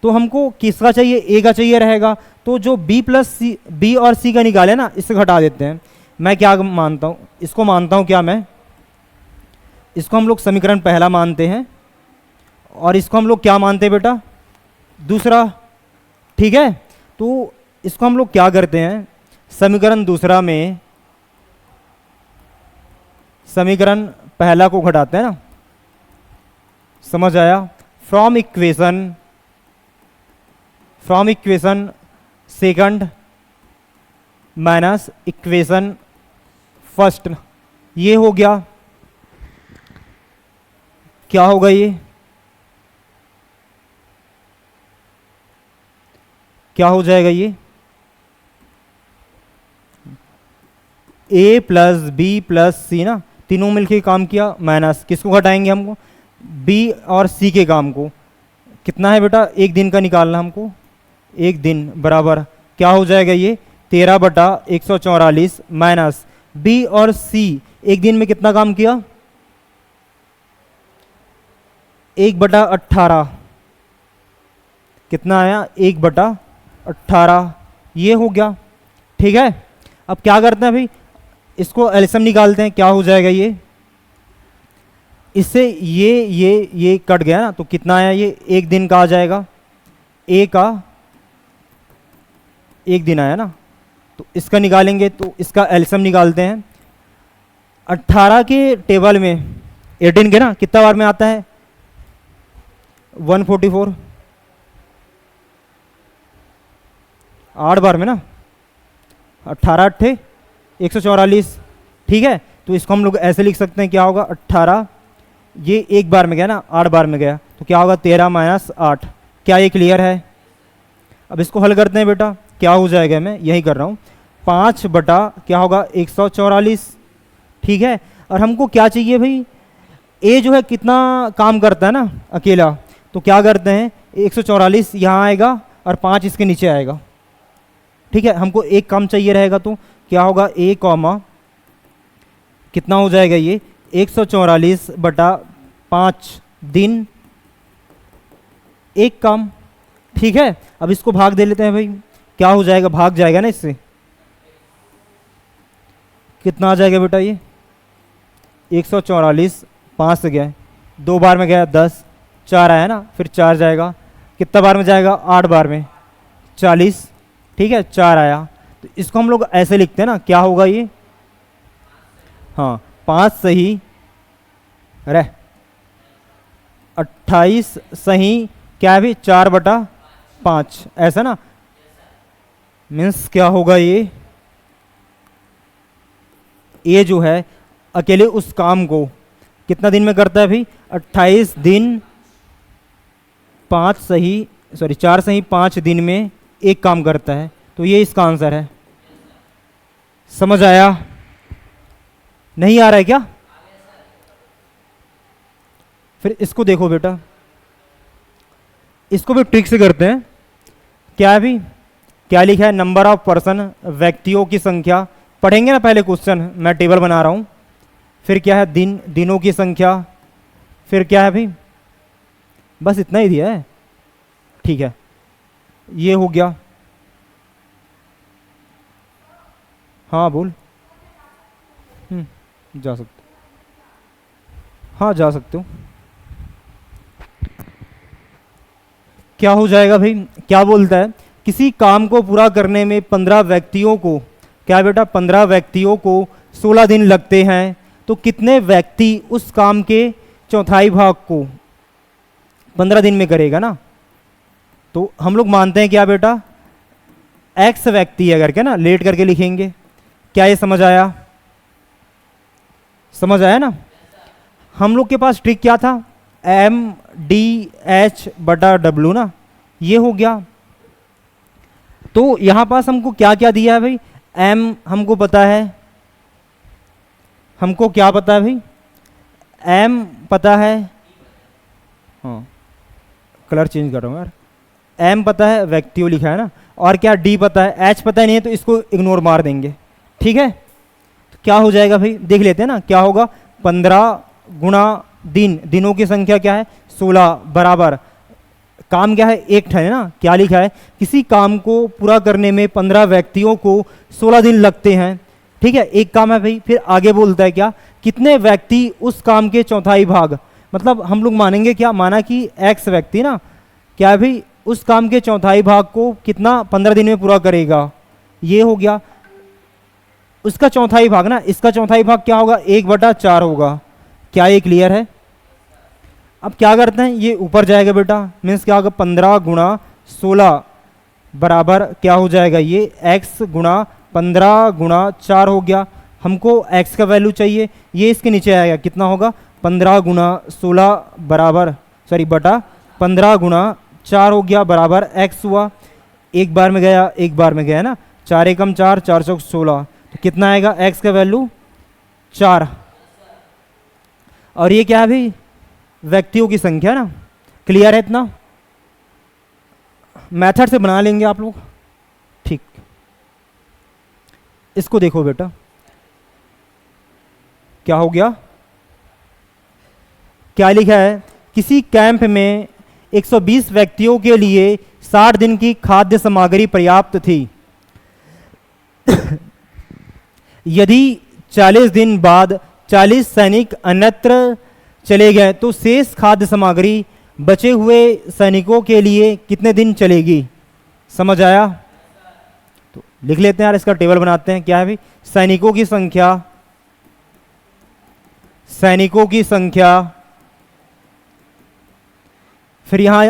तो हमको किसका चाहिए, ए का चाहिए रहेगा, तो जो बी और सी का निकाले ना, इससे घटा देते हैं, मैं क्या मानता हूँ, इसको मानता हूँ क्या मैं, इसको हम लोग समीकरण पहला मानते हैं, और इसको हम लोग क्या मानते हैं बेटा दूसरा, ठीक है, तो इसको हम लोग क्या करते हैं, समीकरण दूसरा में समीकरण पहला को घटाते हैं ना, समझ आया, from equation second minus equation first, ये हो गया। क्या होगा ये, क्या हो जाएगा ये, a प्लस बी प्लस सी ना, तीनों मिलके काम किया, माइनस किसको घटाएंगे हमको, b और c के काम को। कितना है बेटा, एक दिन का निकालना हमको, एक दिन बराबर क्या हो जाएगा ये 13/144 माइनस बी और सी एक दिन में कितना काम किया 1/18, कितना आया 1/18, ये हो गया। ठीक है, अब क्या करते हैं भाई, इसको एलसीएम निकालते हैं, क्या हो जाएगा ये, इससे ये कट गया ना, तो कितना आया ये एक दिन का आ जाएगा, ए का एक दिन आया ना, तो इसका निकालेंगे, तो इसका एलसीएम निकालते हैं। 18 के टेबल में 18 के ना कितना बार में आता है 144, 8 बार में ना, 18 अट्ठे 144। ठीक है, तो इसको हम लोग ऐसे लिख सकते हैं, क्या होगा 18, ये एक बार में गया ना, 8 बार में गया, तो क्या होगा 13 माइनस 8। क्या ये क्लियर है? अब इसको हल करते हैं बेटा, क्या हो जाएगा, मैं यही कर रहा हूँ, 5 बटा क्या होगा 144। ठीक है, और हमको क्या चाहिए भाई, ए जो है कितना काम करता है ना अकेला, तो क्या करते हैं 144 यहाँ आएगा और 5 इसके नीचे आएगा। ठीक है, हमको एक काम चाहिए रहेगा, तो क्या होगा ए कॉमा कितना हो जाएगा ये 144 बटा 5 दिन एक काम। ठीक है, अब इसको भाग दे लेते हैं भाई, क्या हो जाएगा, भाग जाएगा ना इससे, कितना आ जाएगा बेटा ये 144, 5 से गया, 2 बार में गया 10, 4 आया ना, फिर 4 जाएगा, कितना बार में जाएगा 8 बार में 40। ठीक है, 4 आया, तो इसको हम लोग ऐसे लिखते हैं ना, क्या होगा ये, हाँ 5 सही, अरे 28 सही, क्या है भी 4/5, ऐसा ना, मीन्स क्या होगा ये जो है अकेले उस काम को कितना दिन में करता है भाई 28 दिन, 4 सही 5 दिन में एक काम करता है, तो ये इसका आंसर है। समझ आया? नहीं आ रहा है क्या? फिर इसको देखो बेटा, इसको भी ट्रिक से करते हैं। क्या है भी, क्या लिखा है, नंबर ऑफ पर्सन, व्यक्तियों की संख्या, पढ़ेंगे ना पहले क्वेश्चन, मैं टेबल बना रहा हूं, फिर क्या है दिनों की संख्या, फिर क्या है भाई, बस इतना ही दिया है। ठीक है, ये हो गया। हाँ बोल, जा सकते, हाँ जा सकते हो। क्या हो जाएगा भाई, क्या बोलता है, किसी काम को पूरा करने में 15 व्यक्तियों को, क्या बेटा 15 व्यक्तियों को 16 दिन लगते हैं, तो कितने व्यक्ति उस काम के चौथाई भाग को 15 दिन में करेगा ना। तो हम लोग मानते हैं क्या बेटा, एक्स व्यक्ति है करके ना, लेट करके लिखेंगे। क्या ये समझ आया? समझ आया ना? हम लोग के पास ट्रिक क्या था, MDH/W ना, ये हो गया। तो यहां पास हमको क्या क्या दिया है भाई, M हमको पता है, हमको क्या पता है भाई, M पता है, हाँ कलर चेंज कर रहा हूँ यार, M पता है, व्यक्तियों लिखा है ना, और क्या D पता है, H पता नहीं है, तो इसको इग्नोर मार देंगे। ठीक है, तो क्या हो जाएगा भाई, देख लेते हैं ना, क्या होगा 15 गुणा दिनों की संख्या क्या है 16 बराबर काम क्या है एक है ना, क्या लिखा है, किसी काम को पूरा करने में 15 व्यक्तियों को 16 दिन लगते हैं। ठीक है, एक काम है भाई, फिर आगे बोलता है क्या, कितने व्यक्ति उस काम के चौथाई भाग, मतलब हम लोग मानेंगे क्या, माना कि एक्स व्यक्ति ना, क्या है भाई उस काम के चौथाई भाग को कितना 15 दिन में पूरा करेगा, ये हो गया। उसका चौथाई भाग ना, इसका चौथाई भाग क्या होगा 1/4 होगा। क्या ये क्लियर है? अब क्या करते हैं, ये ऊपर जाएगा बेटा, मीन्स क्या होगा 15 गुणा 16 बराबर क्या हो जाएगा, ये x गुणा 15 गुणा 4 हो गया। हमको x का वैल्यू चाहिए, ये इसके नीचे आएगा, कितना होगा 15 गुणा 16 बराबर बटा 15 गुणा 4 हो गया बराबर x हुआ। एक बार में गया एक बार में गया ना, 4 एकम 4, 4 चौक 16, तो कितना आएगा x का वैल्यू 4। और ये क्या है भाई, व्यक्तियों की संख्या ना। क्लियर है इतना, मेथड से बना लेंगे आप लोग, ठीक। इसको देखो बेटा, क्या हो गया, क्या लिखा है, किसी कैंप में 120 व्यक्तियों के लिए 60 दिन की खाद्य सामग्री पर्याप्त थी। यदि 40 दिन बाद 40 सैनिक अन्यत्र चले गए तो शेष खाद्य सामग्री बचे हुए सैनिकों के लिए कितने दिन चलेगी। समझ आया? तो लिख लेते हैं यार, इसका टेबल बनाते हैं। क्या है भाई, सैनिकों की संख्या, सैनिकों की संख्या, फिर यहां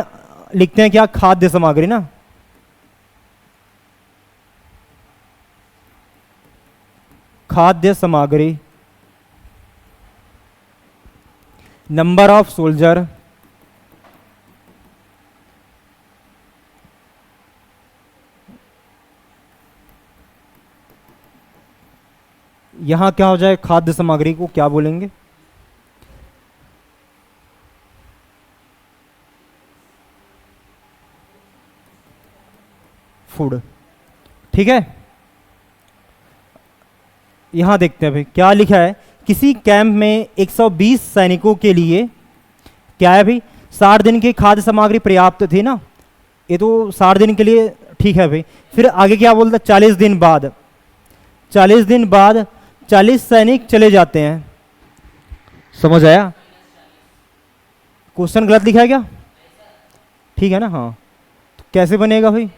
लिखते हैं क्या, खाद्य सामग्री ना, खाद्य सामग्री, नंबर ऑफ सोल्जर, यहां क्या हो जाए, खाद्य सामग्री को क्या बोलेंगे, फूड। ठीक है, यहां देखते हैं भाई क्या लिखा है, किसी कैंप में 120 सैनिकों के लिए क्या है भाई, 60 दिन की खाद्य सामग्री पर्याप्त थी ना, ये तो 60 दिन के लिए ठीक है भाई। फिर आगे क्या बोलता है, 40 दिन बाद, 40 दिन बाद 40 सैनिक चले जाते हैं। समझ आया? क्वेश्चन गलत लिखा है क्या? ठीक है ना, हाँ। तो कैसे बनेगा भाई,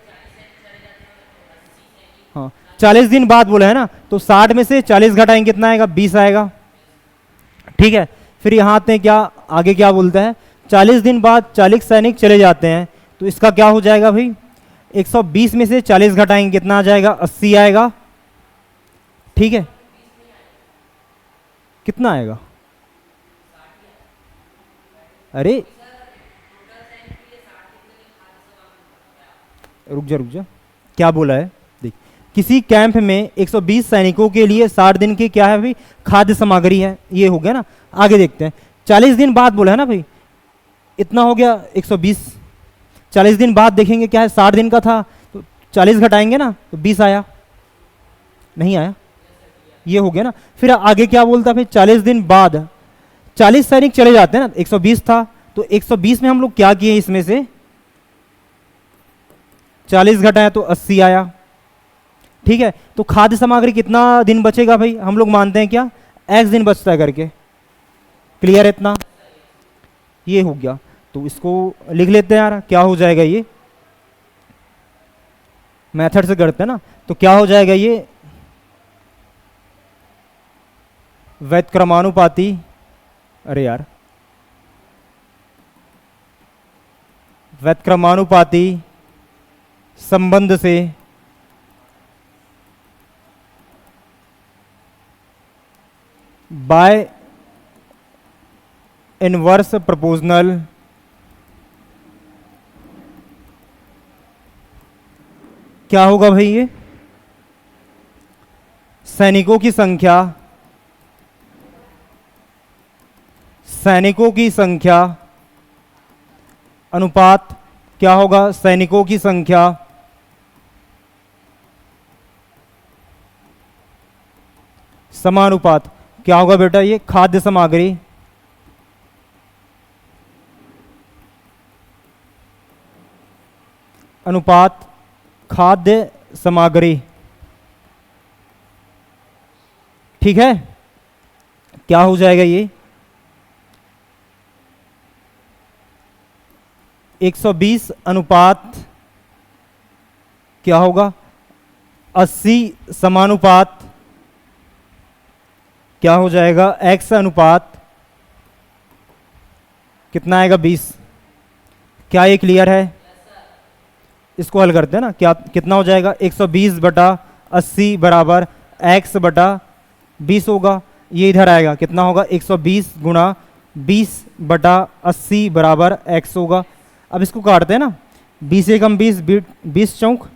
हाँ 40 दिन बाद बोला है ना, तो 60 में से 40 घटाएंगे कितना आएगा, 20 आएगा। ठीक है, फिर यहाँ आते हैं, क्या आगे क्या बोलता है, 40 दिन बाद 40 सैनिक चले जाते हैं, तो इसका क्या हो जाएगा भाई, 120 में से 40 घटाएंगे कितना आ जाएगा, 80 आएगा। ठीक है, कितना आएगा, अरे रुक जा, क्या बोला है देख, किसी कैंप में 120 सैनिकों के लिए 60 दिन की क्या है भाई, खाद्य सामग्री है, ये हो गया ना। आगे देखते हैं, 40 दिन बाद बोला है ना भाई, इतना हो गया 120, 40 दिन बाद देखेंगे क्या है, 60 दिन का था तो 40 घटाएंगे ना, तो 20 आया, नहीं आया, ये हो गया ना। फिर आगे क्या बोलता है भाई, 40 दिन बाद 40 सैनिक चले जाते हैं ना, 120 था, तो 120 में हम लोग क्या किए, इसमें से 40 घटाया तो 80 आया। ठीक है, तो खाद्य सामग्री कितना दिन बचेगा भाई, हम लोग मानते हैं क्या, x दिन बचता है करके। क्लियर है इतना, ये हो गया। तो इसको लिख लेते हैं यार, क्या हो जाएगा, ये मेथड से करते हैं ना, तो क्या हो जाएगा, ये व्युत्क्रमानुपाती, अरे यार व्युत्क्रमानुपाती संबंध से बाय इनवर्स प्रोपोर्शनल क्या होगा भाई, ये सैनिकों की संख्या, सैनिकों की संख्या अनुपात क्या होगा, सैनिकों की संख्या समानुपात क्या होगा बेटा, ये खाद्य सामग्री अनुपात खाद्य सामग्री। ठीक है, क्या हो जाएगा, ये 120 अनुपात क्या होगा, 80 समानुपात क्या हो जाएगा, x अनुपात कितना आएगा 20। क्या ये क्लियर है? इसको हल करते हैं ना, क्या कितना हो जाएगा 120 बटा 80 बराबर x बटा 20 होगा। ये इधर आएगा, कितना होगा 120 गुणा 20 बटा 80 बराबर x होगा। अब इसको काटते हैं ना, 20 एकम 20, 20 चौक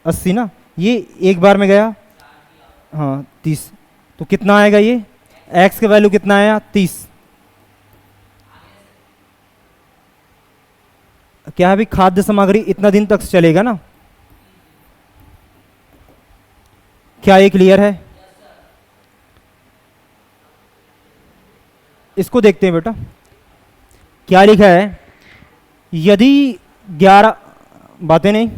80 ना, ये एक बार में गया, हाँ 30। तो कितना आएगा ये x का वैल्यू कितना आया 30। क्या है भाई, खाद्य सामग्री इतना दिन तक चलेगा ना। क्या ये क्लियर है? इसको देखते हैं बेटा, क्या लिखा है, यदि 11 बातें नहीं,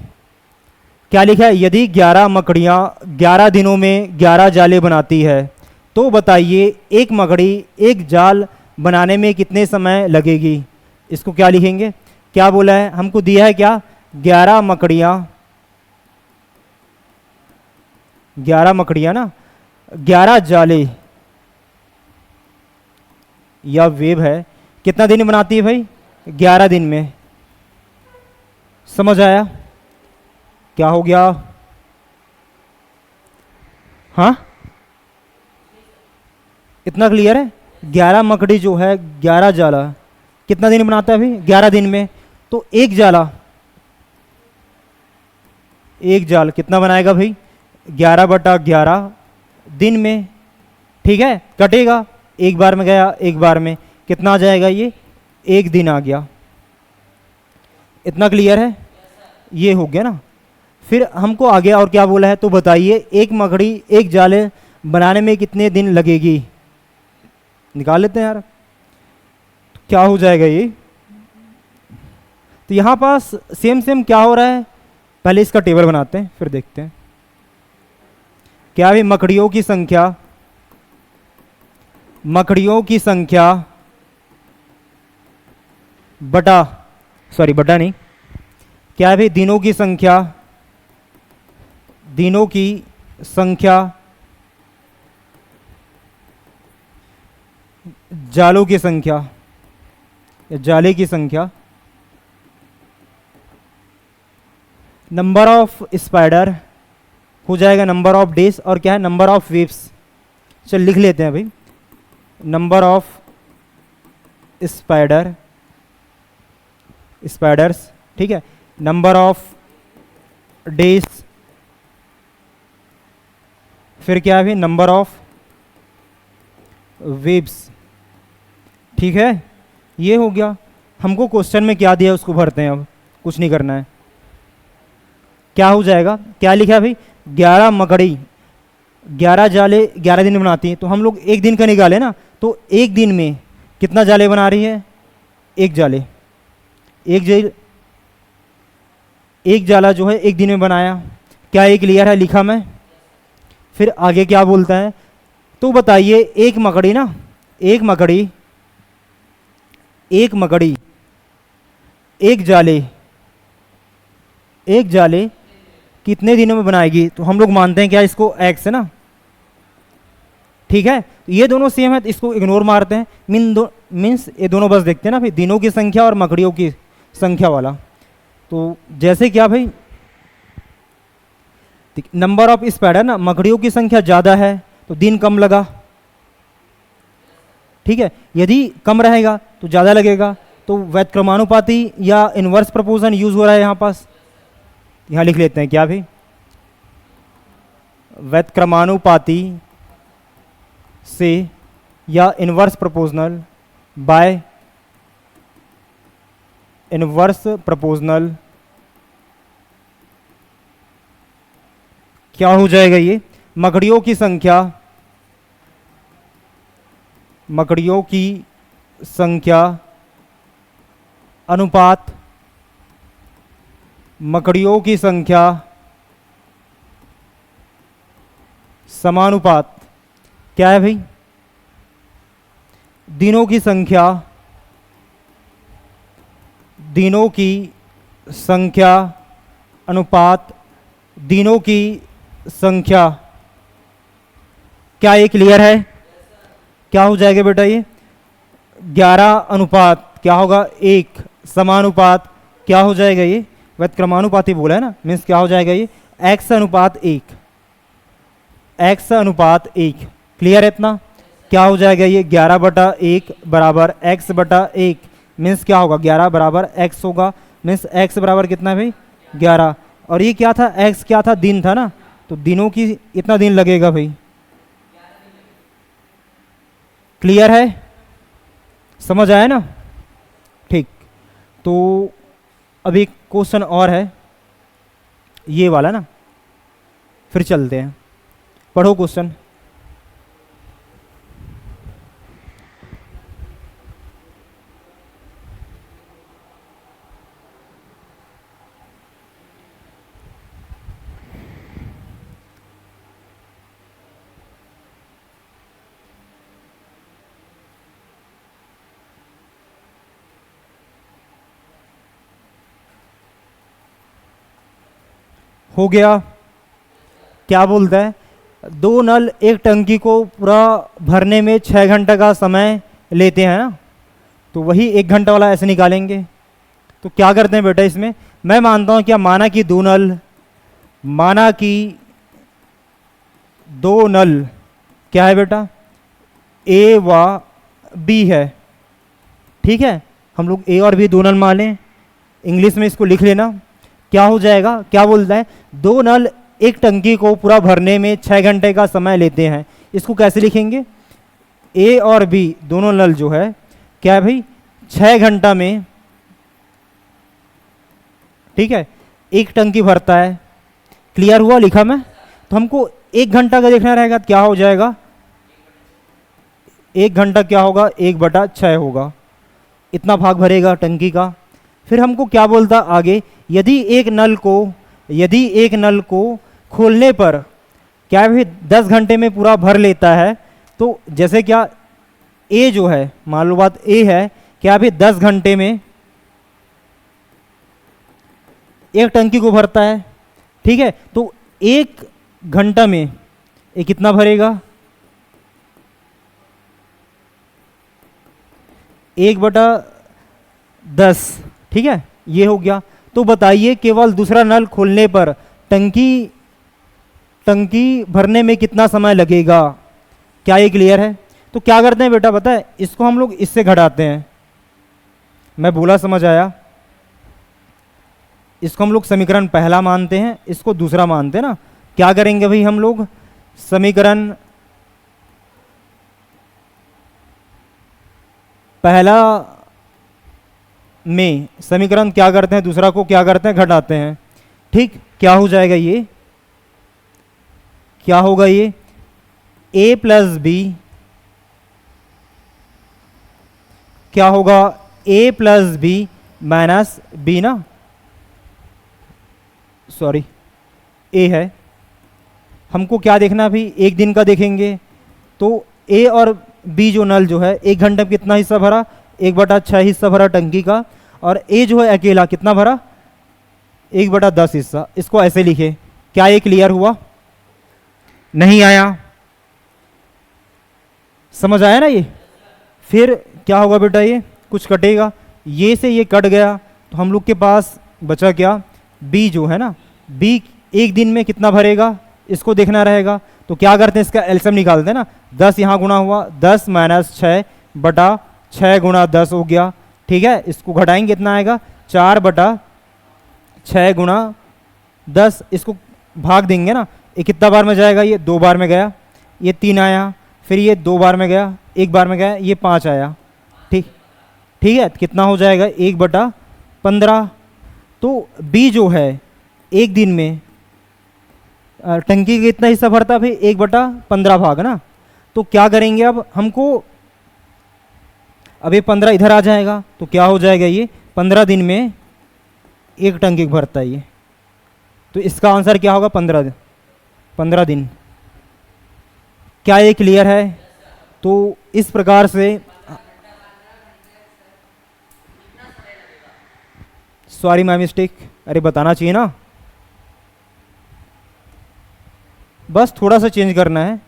क्या लिखा है, यदि 11 मकड़ियां 11 दिनों में 11 जाले बनाती है तो बताइए एक मकड़ी एक जाल बनाने में कितने समय लगेगी। इसको क्या लिखेंगे, क्या बोला है हमको, दिया है क्या 11 मकड़ियां ना 11 जाले या वेब है, कितना दिन में बनाती है भाई 11 दिन में। समझ आया? क्या हो गया? हाँ इतना क्लियर है? 11 मकड़ी जो है 11 जाला कितना दिन बनाता है भाई 11 दिन में। तो एक जाल कितना बनाएगा भाई 11 बटा 11 दिन में। ठीक है, कटेगा, एक बार में गया, एक बार में कितना आ जाएगा, ये एक दिन आ गया। इतना क्लियर है? ये हो गया ना। फिर हमको आगे और क्या बोला है, तो बताइए एक मकड़ी एक जाले बनाने में कितने दिन लगेगी। निकाल लेते हैं यार, क्या हो जाएगा ये। तो यहां पास सेम क्या हो रहा है, पहले इसका टेबल बनाते हैं फिर देखते हैं। क्या है, मकड़ियों की संख्या बटा, सॉरी बटा नहीं, क्या है भाई दिनों की संख्या जालों की संख्या या जाले की संख्या, नंबर ऑफ स्पाइडर हो जाएगा नंबर ऑफ डेज, और क्या है नंबर ऑफ वेव्स। चल लिख लेते हैं भाई, नंबर ऑफ स्पाइडर्स, ठीक है, नंबर ऑफ डेज, फिर क्या है भाई नंबर ऑफ वेव्स। ठीक है, ये हो गया। हमको क्वेश्चन में क्या दिया उसको भरते हैं, अब कुछ नहीं करना है। क्या हो जाएगा, क्या लिखा है भाई 11 मकड़ी 11 जाले 11 दिन बनाती है, तो हम लोग एक दिन का निकाले ना, तो एक दिन में कितना जाले बना रही है, एक जाला जो है एक दिन में बनाया। क्या ये क्लियर है, लिखा मैं। फिर आगे क्या बोलता है, तो बताइए एक मकड़ी एक जाले कितने दिनों में बनाएगी। तो हम लोग मानते हैं क्या इसको एक्स है ना, ठीक है, ये दोनों सेम है तो इसको इग्नोर मारते हैं। मीन्स ये दोनों बस देखते हैं ना भाई, दिनों की संख्या और मकड़ियों की संख्या वाला। तो जैसे क्या भाई, नंबर ऑफ स्पाइडर ना, मकड़ियों की संख्या ज़्यादा है तो दिन कम लगा, ठीक है, यदि कम रहेगा तो ज़्यादा लगेगा। तो व्युत्क्रमानुपाती या इनवर्स प्रपोजन यूज हो रहा है यहाँ पास, यहाँ लिख लेते हैं क्या भाई, व्युत्क्रमानुपाती से या inverse proportional by inverse proportional. क्या हो जाएगा ये, मकड़ियों की संख्या अनुपात मकड़ियों की संख्या समानुपात। क्या है भाई, दिनों की संख्या अनुपात दिनों की संख्या। क्या ये क्लियर है? क्या हो जाएगा बेटा ये 11 अनुपात अनुपात क्या होगा 1, समानुपात क्या हो जाएगा ये, व्यतक्रमानुपाती बोला है ना, मीन्स क्या हो जाएगा ये x अनुपात 1, x अनुपात 1। क्लियर है इतना? क्या हो जाएगा ये 11/1 बराबर x/1, मीन्स क्या होगा 11 बराबर x होगा, मीन्स x बराबर कितना है भाई 11। और ये क्या था, x क्या था, दिन था ना, तो दिनों की इतना दिन लगेगा भाई। क्लियर है? समझ आया ना? ठीक। तो अब एक क्वेश्चन और है ये वाला ना, फिर चलते हैं। पढ़ो क्वेश्चन। हो गया? क्या बोलता है, दो नल एक टंकी को पूरा भरने में 6 घंटे का समय लेते हैं ना, तो वही 1 घंटा वाला ऐसे निकालेंगे। तो क्या करते हैं बेटा इसमें, मैं मानता हूं क्या, माना कि दो नल क्या है बेटा, ए व बी है। ठीक है, हम लोग ए और बी दो नल मान लें, इंग्लिश में इसको लिख लेना। क्या हो जाएगा, क्या बोलता है, दो नल एक टंकी को पूरा भरने में 6 घंटे का समय लेते हैं। इसको कैसे लिखेंगे, ए और बी दोनों नल जो है क्या है भाई 6 घंटा में, ठीक है, एक टंकी भरता है। क्लियर हुआ, लिखा मैं? तो हमको 1 घंटा का देखना रहेगा, क्या हो जाएगा 1 घंटा क्या होगा 1/6 होगा, इतना भाग भरेगा टंकी का। फिर हमको क्या बोलता आगे, यदि एक नल को खोलने पर क्या है भाई 10 घंटे में पूरा भर लेता है, तो जैसे क्या ए जो है, मान लो बात ए है, क्या भाई 10 घंटे में एक टंकी को भरता है। ठीक है, तो 1 घंटा में ये कितना भरेगा, 1/10। ठीक है, ये हो गया। तो बताइए केवल दूसरा नल खोलने पर टंकी भरने में कितना समय लगेगा? क्या ये क्लियर है? तो क्या करते हैं बेटा, पता है, इसको हम लोग इससे घटाते हैं। मैं बोला समझ आया? इसको हम लोग समीकरण पहला मानते हैं, इसको दूसरा मानते हैं ना। क्या करेंगे भाई हम लोग, समीकरण पहला में समीकरण क्या करते हैं, दूसरा को क्या करते हैं, घटाते हैं। ठीक, क्या हो जाएगा ये, क्या होगा ये, a प्लस बी क्या होगा, a plus B minus B ना, सॉरी a है। हमको क्या देखना भी, एक दिन का देखेंगे। तो a और b जो नल जो है 1 घंटे में कितना हिस्सा भरा, 1/6 हिस्सा भरा टंकी का, और a जो है अकेला कितना भरा, 1/10 हिस्सा। इसको ऐसे लिखे। क्या ये क्लियर हुआ? नहीं आया? समझ आया ना ये? फिर क्या होगा बेटा, ये कुछ कटेगा, ये से ये कट गया, तो हम लोग के पास बचा क्या, b जो है ना, b 1 दिन में कितना भरेगा, इसको देखना रहेगा। तो क्या करते हैं, इसका एलसीएम निकालते हैं ना। 10 यहाँ गुणा हुआ, 10 माइनस 6/6 गुणा 10 हो गया। ठीक है, इसको घटाएंगे कितना आएगा, 4/6 गुणा 10। इसको भाग देंगे ना, ये कितना बार में जाएगा, ये 2 बार में गया, ये 3 आया, फिर ये 2 बार में गया, 1 बार में गया, ये 5 आया। ठीक है, कितना हो जाएगा 1/15। तो b जो है 1 दिन में टंकी का कितना हिस्सा भरता है भाई, 1/15 भाग ना। तो क्या करेंगे अब हमको, अब ये 15 इधर आ जाएगा, तो क्या हो जाएगा, ये 15 दिन में एक टंकी भरता है ये। तो इसका आंसर क्या होगा, 15 दिन। क्या ये क्लियर है? तो इस प्रकार से, सॉरी माय मिस्टेक, अरे बताना चाहिए ना, बस थोड़ा सा चेंज करना है,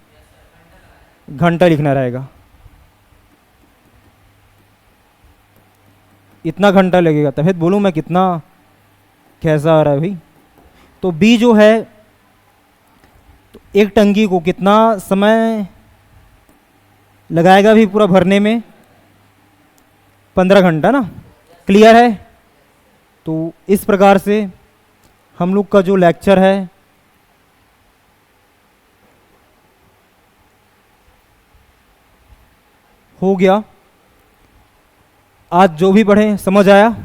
घंटा लिखना रहेगा। इतना घंटा लगेगा, तब बोलूँ मैं कितना कैसा आ रहा है भाई। तो बी जो है, तो एक टंकी को कितना समय लगाएगा भी पूरा भरने में? 15 घंटा ना। क्लियर है? तो इस प्रकार से हम लोग का जो लेक्चर है हो गया। आज जो भी पढ़े समझ आया?